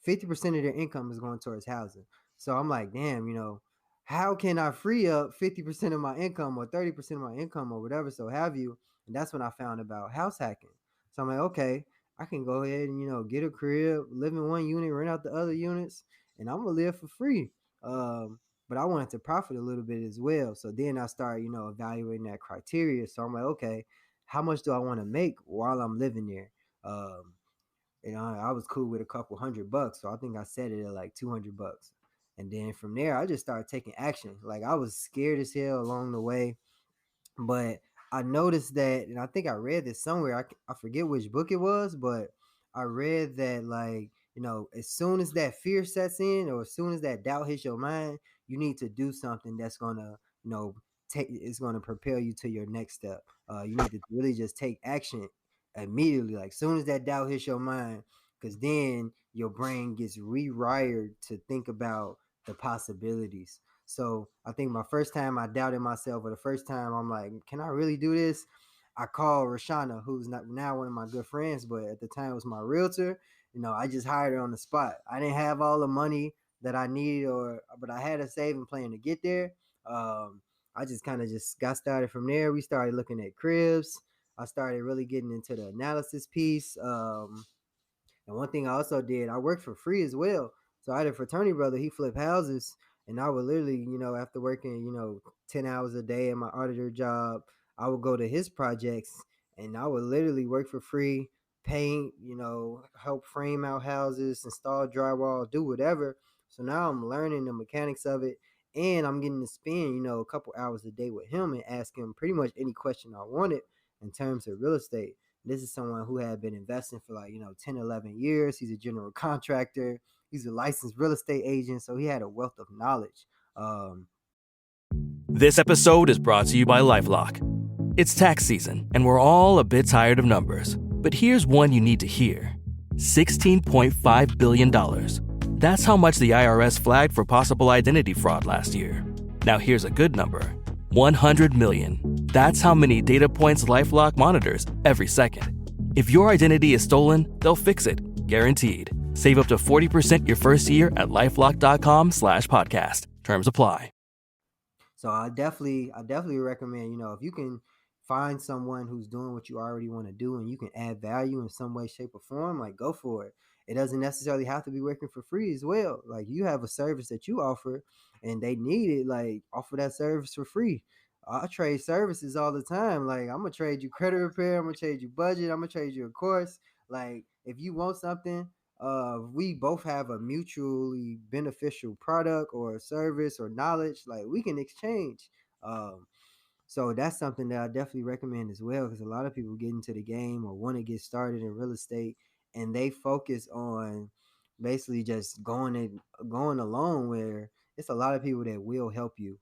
50% of their income is going towards housing. So I'm like, damn, how can I free up 50% of my income or 30% of my income or whatever, so have you? And that's when I found about house hacking. So I'm like, okay, I can go ahead and, get a crib, live in one unit, rent out the other units, and I'm going to live for free. But I wanted to profit a little bit as well. So then I started, evaluating that criteria. So I'm like, okay, how much do I want to make while I'm living there? I was cool with a couple $100. So I think I set it at like $200. And then from there, I just started taking action. Like, I was scared as hell along the way, but I noticed that, and I think I read this somewhere. I forget which book it was, but I read that, like, as soon as that fear sets in, or as soon as that doubt hits your mind, you need to do something that's gonna, it's gonna propel you to your next step. You need to really just take action immediately, like soon as that doubt hits your mind, because then your brain gets rewired to think about the possibilities. So I think my first time I doubted myself, or the first time I'm like, can I really do this? I called Rashana, who's not now one of my good friends, but at the time was my realtor. I just hired her on the spot. I didn't have all the money that I needed, but I had a saving plan to get there. I just kind of just got started from there. We started looking at cribs. I started really getting into the analysis piece. And one thing I also did, I worked for free as well. So I had a fraternity brother, he flipped houses, and I would literally, after working, 10 hours a day in my auditor job, I would go to his projects and I would literally work for free, paint, help frame out houses, install drywall, do whatever. So now I'm learning the mechanics of it, and I'm getting to spend, a couple hours a day with him and ask him pretty much any question I wanted in terms of real estate. This is someone who had been investing for 10, 11 years. He's a general contractor. He's a licensed real estate agent. So he had a wealth of knowledge. This episode is brought to you by LifeLock. It's tax season, and we're all a bit tired of numbers. But here's one you need to hear. $16.5 billion. That's how much the IRS flagged for possible identity fraud last year. Now here's a good number. 100 million. That's how many data points LifeLock monitors every second. If your identity is stolen, they'll fix it, guaranteed. Save up to 40% your first year at LifeLock.com/podcast. Terms apply. So I definitely recommend, if you can find someone who's doing what you already want to do and you can add value in some way, shape, or form, like, go for it. It doesn't necessarily have to be working for free as well. Like, you have a service that you offer and they need it, like, offer that service for free. I trade services all the time. Like, I'm going to trade you credit repair. I'm going to trade you budget. I'm going to trade you a course. Like, if you want something, we both have a mutually beneficial product or service or knowledge, like, we can exchange. So that's something that I definitely recommend as well, because a lot of people get into the game or want to get started in real estate and they focus on basically just going alone, where it's a lot of people that will help you,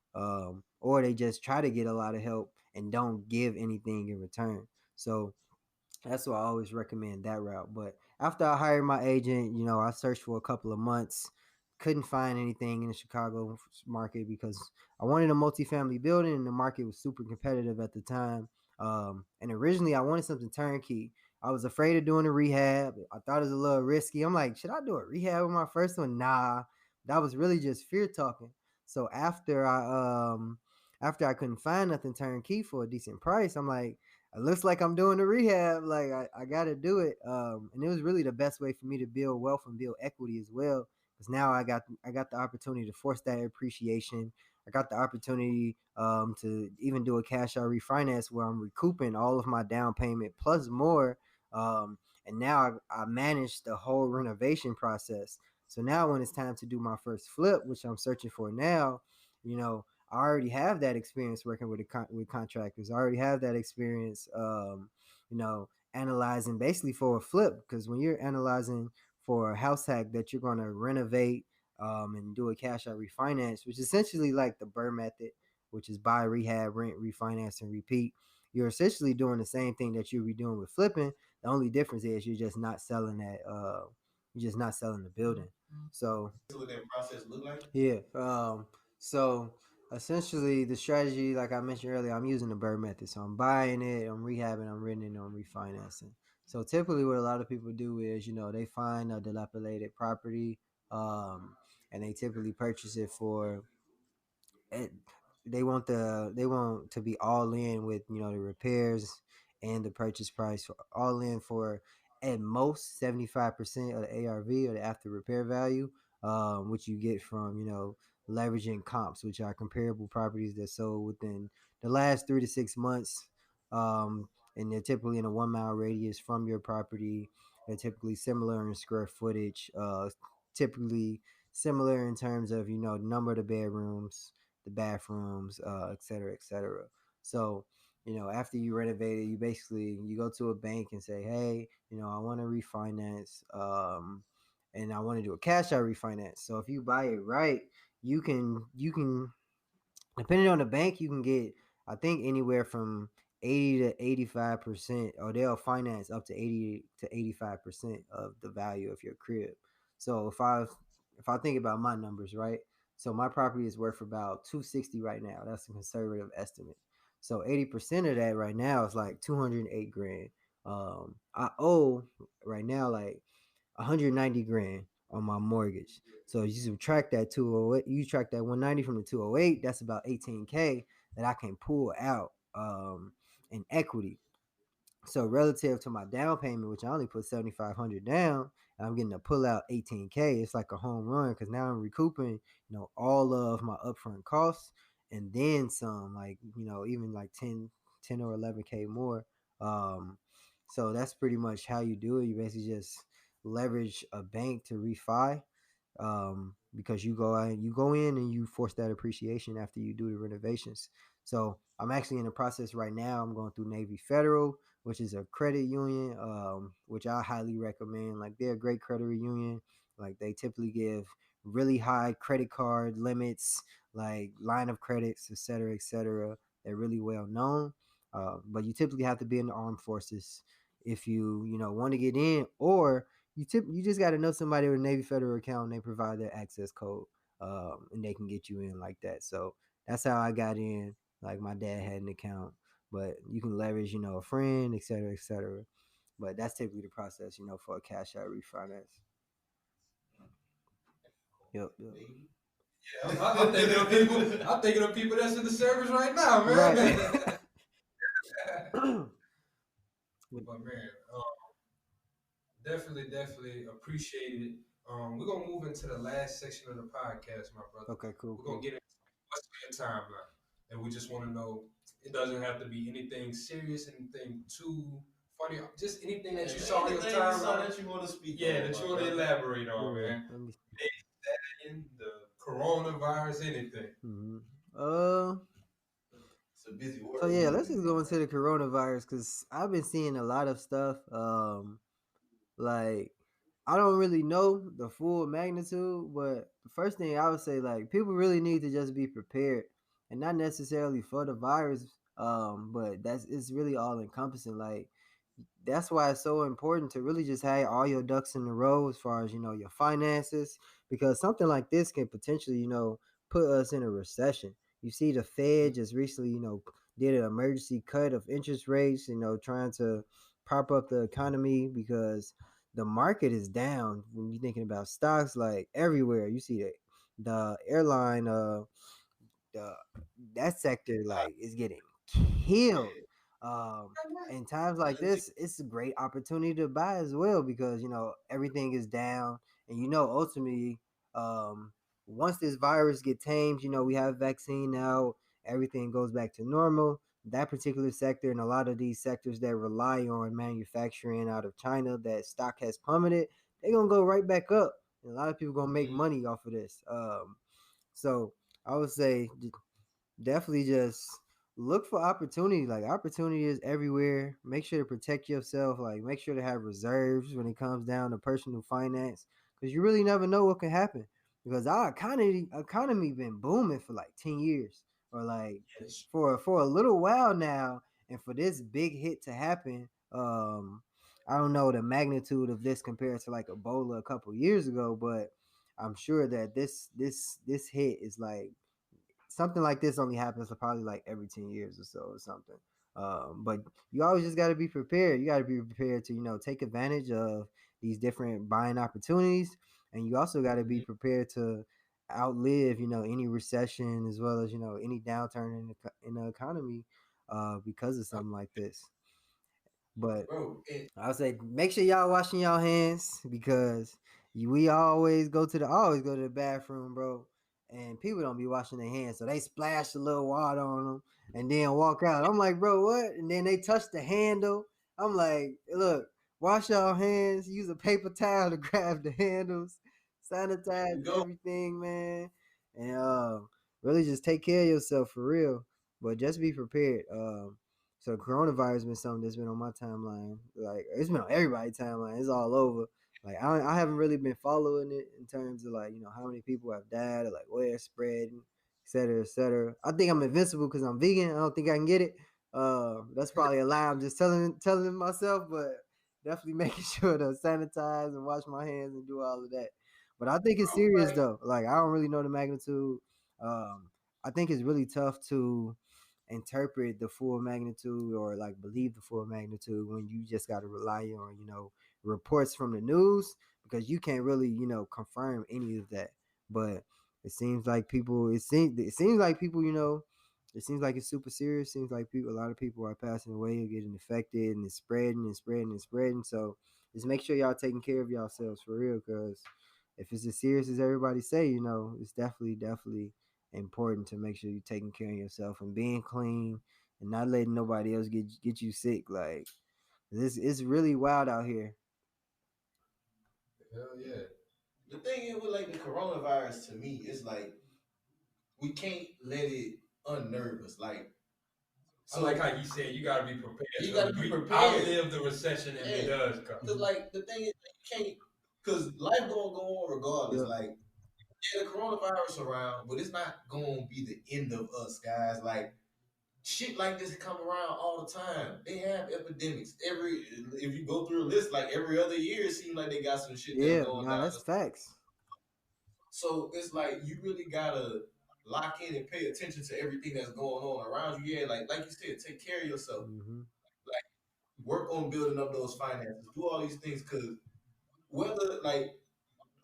or they just try to get a lot of help and don't give anything in return. So that's why I always recommend that route. But after I hired my agent, I searched for a couple of months, couldn't find anything in the Chicago market because I wanted a multifamily building and the market was super competitive at the time. And originally I wanted something turnkey. I was afraid of doing a rehab. I thought it was a little risky. I'm like, should I do a rehab with my first one? Nah, that was really just fear talking. So after I couldn't find nothing turnkey for a decent price, I'm like, it looks like I'm doing the rehab. Like, I got to do it. And it was really the best way for me to build wealth and build equity as well. Because now I got the opportunity to force that appreciation. I got the opportunity to even do a cash out refinance where I'm recouping all of my down payment plus more. And now I manage the whole renovation process. So now when it's time to do my first flip, which I'm searching for now, I already have that experience working with with contractors. I already have that experience, analyzing basically for a flip. Because when you're analyzing for a house hack that you're going to renovate and do a cash out refinance, which is essentially like the BRRRR method, which is buy, rehab, rent, refinance, and repeat. You're essentially doing the same thing that you'll be doing with flipping. The only difference is you're just not selling that. You're just not selling the building. So what that process look like? Yeah. So essentially, the strategy, like I mentioned earlier, I'm using the BRRRR method. So I'm buying it, I'm rehabbing, I'm renting, I'm refinancing. So typically, what a lot of people do is, they find a dilapidated property, and they typically purchase it for it, they want to be all in with the repairs and the purchase price, all in for at most 75% of the ARV, or the after repair value, which you get from leveraging comps, which are comparable properties that sold within the last 3 to 6 months, and they're typically in a 1 mile radius from your property. They're typically similar in square footage, typically similar in terms of number of the bedrooms, the bathrooms, et cetera, et cetera. So, after you renovate it, you go to a bank and say, hey, I want to refinance, and I want to do a cash out refinance. So if you buy it right, you can depending on the bank, you can get, I think, anywhere from 80 to 85%, or they'll finance up to 80 to 85% of the value of your crib. So if I think about my numbers, right? So my property is worth about 260 right now. That's a conservative estimate. So 80% of that right now is like 208 grand. I owe right now like 190 grand on my mortgage. So you subtract that 208, you track that 190 from the 208, that's about 18K that I can pull out in equity. So relative to my down payment, which I only put 7,500 down, and I'm getting to pull out 18K, it's like a home run, because now I'm recouping, all of my upfront costs and then some, like, even like 10 or 11K more. So that's pretty much how you do it. You basically just leverage a bank to refi, because you go in and you force that appreciation after you do the renovations. So I'm actually in the process right now. I'm going through Navy Federal, which is a credit union, which I highly recommend. Like, they're a great credit union. Like, they typically give really high credit card limits, like line of credits, et cetera, et cetera. They're really well known. But you typically have to be in the armed forces if you want to get in, or you just got to know somebody with a Navy Federal account, and they provide their access code, and they can get you in like that. So that's how I got in. Like, my dad had an account, but you can leverage, a friend, et cetera, et cetera. But that's typically the process, for a cash out refinance. Yep. Yeah, I'm thinking of people. I'm thinking of people that's in the service right now, man. Right. But man, definitely appreciate it. We're gonna move into the last section of the podcast, my brother. Okay, cool. We're gonna get into what's your timeline, and we just want to know. It doesn't have to be anything serious, anything too funny, just anything that you saw on your timeline that you want to speak. Yeah, on, that you want to elaborate on, Yeah, man. The coronavirus, anything. It's a busy world. So yeah, let's just go into the coronavirus, because I've been seeing a lot of stuff. Like, I don't really know the full magnitude, but the first thing I would say, like, people really need to just be prepared, and not necessarily for the virus, but it's really all encompassing. Like, that's why it's so important to really just have all your ducks in a row as far as your finances, because something like this can potentially put us in a recession. You see, the Fed just recently did an emergency cut of interest rates, trying to prop up the economy, because the market is down. When you're thinking about stocks, like, everywhere you see the airline, that sector, like, is getting killed. In times like this, it's a great opportunity to buy as well, because everything is down, and ultimately, once this virus get tamed, we have vaccine now, everything goes back to normal. That particular sector, and a lot of these sectors that rely on manufacturing out of China, that stock has plummeted, they're gonna go right back up, and a lot of people gonna make money off of this. So I would say definitely just look for opportunity. Like opportunity is everywhere. Make sure to protect yourself. Like make sure to have reserves when it comes down to personal finance, because you really never know what can happen. Because our economy been booming for like 10 years or like for a little while now, and for this big hit to happen, I don't know the magnitude of this compared to like Ebola a couple years ago, but I'm sure that this hit is like something like this only happens probably like every 10 years or so or something. But you always just got to be prepared. You got to be prepared to, take advantage of these different buying opportunities. And you also got to be prepared to outlive, any recession as well as, any downturn in the economy because of something like this. But I would say make sure y'all washing y'all hands because we always go to the bathroom, bro. And people don't be washing their hands, so they splash a little water on them and then walk out. I'm like, bro, what? And then they touch the handle. I'm like, look, wash y'all hands. Use a paper towel to grab the handles. Sanitize everything, man, and really just take care of yourself for real. But just be prepared. So coronavirus has been something that's been on my timeline. Like it's been on everybody's timeline. It's all over. Like I haven't really been following it in terms of like how many people have died or like where it's spreading, et cetera, et cetera. I think I'm invincible because I'm vegan. I don't think I can get it. That's probably a lie I'm just telling myself, but definitely making sure to sanitize and wash my hands and do all of that. But I think it's serious though. Like I don't really know the magnitude. I think it's really tough to interpret the full magnitude or like believe the full magnitude when you just got to rely on reports from the news, because you can't really confirm any of that. But it seems like people it seems like people it seems like it's super serious. It seems like a lot of people are passing away or getting infected, and it's spreading and spreading and spreading. So just make sure y'all taking care of yourselves for real, because if it's as serious as everybody say, it's definitely important to make sure you're taking care of yourself and being clean and not letting nobody else get you sick. Like this is really wild out here. Hell yeah. The thing is with like the coronavirus, to me, it's like we can't let it unnerve us. Like, so, I like how you said you gotta be prepared. You gotta be prepared. Outlive the recession if it does come. Because like the thing is, you can't, because life gonna go on regardless. Yeah. Like, the coronavirus around, but it's not gonna be the end of us, guys. Like, shit like this come around all the time. They have epidemics. If you go through a list, like every other year, it seems like they got some shit that's going down. That's facts. So it's like you really gotta lock in and pay attention to everything that's going on around you. Yeah, like you said, take care of yourself. Mm-hmm. Like work on building up those finances. Do all these things, because whether like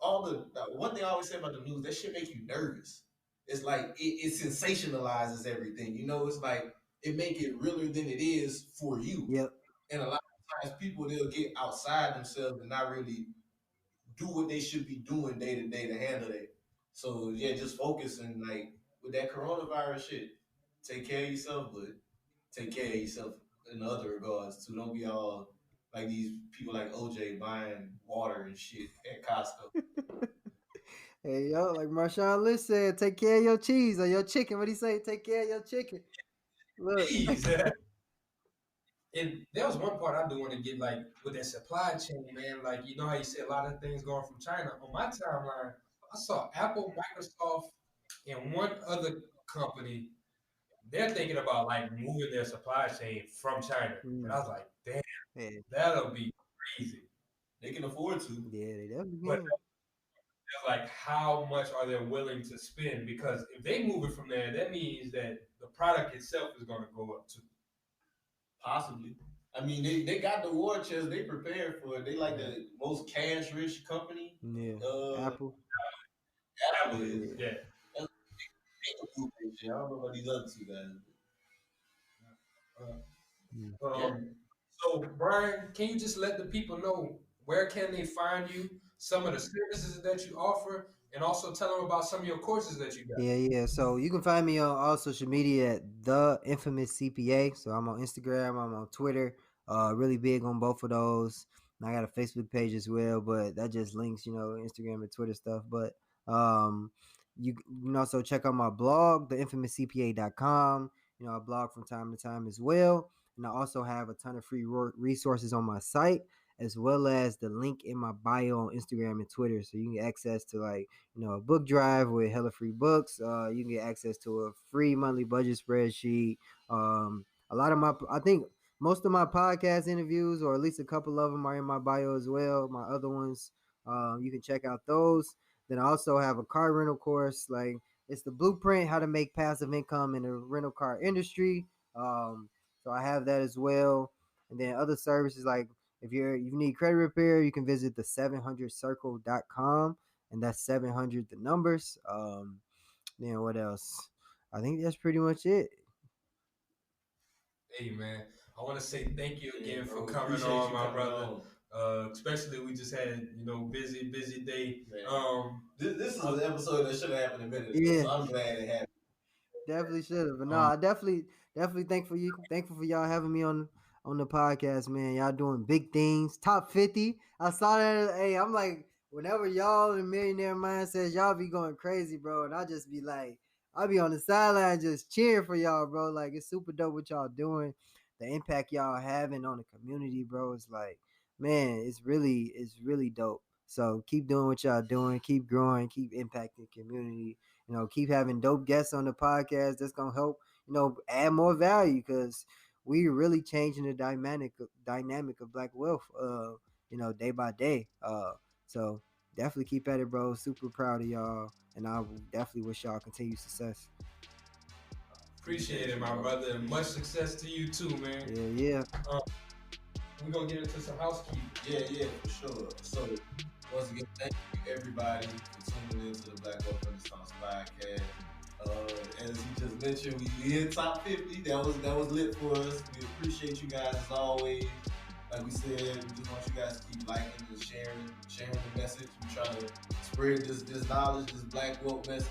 one thing I always say about the news, that shit make you nervous. It's like it sensationalizes everything. It's like it make it realer than it is for you. Yep. And a lot of times people, they'll get outside themselves and not really do what they should be doing day to day to handle it. So yeah, just focus and like with that coronavirus shit, take care of yourself, but take care of yourself in other regards too. Don't be all like these people like OJ buying water and shit at Costco. Hey, yo, like Marshawn Lynch said, take care of your cheese or your chicken. What do you say? Take care of your chicken. Look. And there was one part I do want to get, like, with that supply chain, man. Like, you know how you see a lot of things going from China. On my timeline, I saw Apple, Microsoft, and one other company. They're thinking about, like, moving their supply chain from China. And I was like, damn, that'll be crazy. They can afford to. Yeah, they definitely But can. like, how much are they willing to spend? Because if they move it from there, that means that the product itself is going to go up too. Possibly. I mean, they got the war chest. They prepared for it. They like the most cash-rich company. Yeah. Apple. Apple is. Yeah. I don't know about these other two guys. So, Brian, can you just let the people know where can they find you, some of the services that you offer, and also tell them about some of your courses that you got? Yeah. So you can find me on all social media at the Infamous CPA. So I'm on Instagram, I'm on Twitter. Really big on both of those. And I got a Facebook page as well, but that just links, Instagram and Twitter stuff. But You can also check out my blog, the infamouscpa.com. I blog from time to time as well. And I also have a ton of free resources on my site, as well as the link in my bio on Instagram and Twitter. So you can get access to a book drive with hella free books. You can get access to a free monthly budget spreadsheet. I think most of my podcast interviews, or at least a couple of them, are in my bio as well. My other ones, you can check out those. Then I also have a car rental course. It's the blueprint, how to make passive income in the rental car industry. So I have that as well. And then other services, like if you need credit repair, you can visit the 700circle.com, and that's 700 the numbers. Then what else? I think that's pretty much it. Hey man, I want to say thank you again for coming on, my brother. Especially we just had busy day. This is an episode that should have happened a minute ago, so I'm glad it happened. Definitely should have, but no, I definitely thankful for y'all having me on the podcast, man. Y'all doing big things. Top 50. I saw that. Hey, I'm like, whenever y'all in Millionaire Mindsets, y'all be going crazy, bro, and I just be like, I'll be on the sideline just cheering for y'all, bro. Like, it's super dope what y'all doing. The impact y'all having on the community, bro. It's like, man, it's really dope. So keep doing what y'all doing. Keep growing. Keep impacting the community. Keep having dope guests on the podcast. That's gonna help, add more value, because we're really changing the dynamic of Black wealth, day by day. So definitely keep at it, bro. Super proud of y'all, and I definitely wish y'all continued success. Appreciate it, my brother, and much success to you too, man. Yeah. We're gonna get into some housekeeping. Yeah, for sure. So once again, thank you everybody for tuning in to the Black Wealth Renaissance Podcast. As you just mentioned, we in top 50. That was lit for us. We appreciate you guys as always. Like we said, we just want you guys to keep liking and sharing the message. We're trying to spread this knowledge, this Black Wealth message.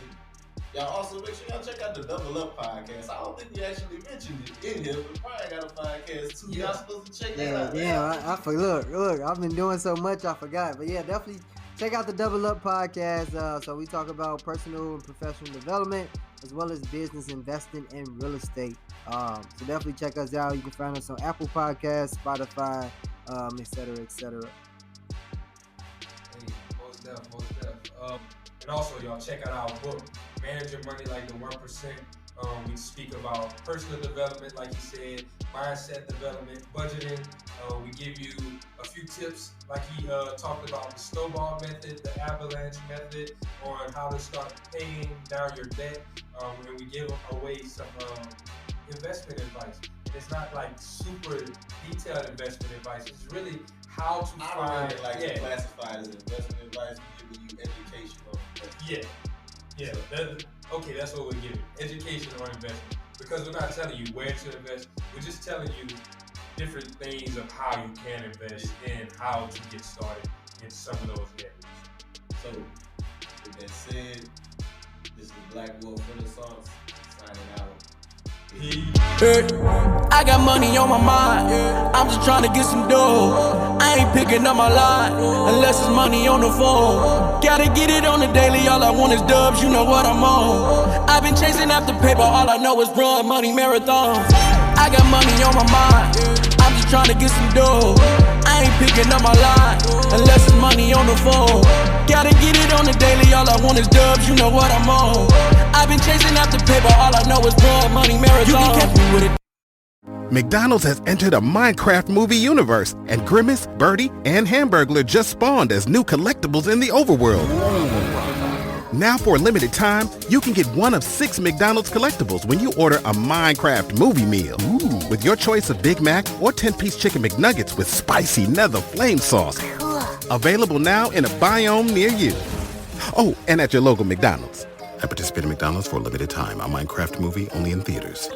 Y'all also make sure y'all check out the Double Up Podcast. I don't think we actually mentioned it in here, but we probably got a podcast too. Y'all supposed to check that out. Yeah, look, I've been doing so much I forgot. But yeah, definitely check out the Double Up Podcast. So we talk about personal and professional development, as well as business, investing, and real estate. So definitely check us out. You can find us on Apple Podcasts, Spotify, etc. Hey, most def. And also, y'all check out our book, Manage Your Money Like the 1%. We speak about personal development, like he said, mindset development, budgeting. We give you a few tips, like he talked about the snowball method, the avalanche method, on how to start paying down your debt. And we give away some investment advice. It's not like super detailed investment advice. It's really how to find. To classify it as investment advice. We give you education on investment. Yeah. That's what we're giving. Education on investment. Because we're not telling you where to invest. We're just telling you different things of how you can invest and how to get started in some of those areas. So, with that said, this is Black Wealth Renaissance signing out. I got money on my mind, I'm just trying to get some dough. I ain't picking up my line unless it's money on the phone. Gotta get it on the daily, all I want is dubs, you know what I'm on. I've been chasing after paper, all I know is run money marathons. I got money on my mind, I'm just trying to get some dough. I ain't picking up my line unless it's money on the phone. Gotta get it on the daily, all I want is dubs, you know what I'm on. I've been chasing after paper, all I know is run money marathon. You can catch me with it. McDonald's has entered a Minecraft movie universe, and Grimace, Birdie, and Hamburglar just spawned as new collectibles in the overworld. Now for a limited time, you can get one of 6 McDonald's collectibles when you order a Minecraft movie meal. With your choice of Big Mac or 10-piece chicken McNuggets with spicy nether flame sauce. Available now in a biome near you. Oh, and at your local McDonald's. I participate in McDonald's for a limited time. A Minecraft movie only in theaters.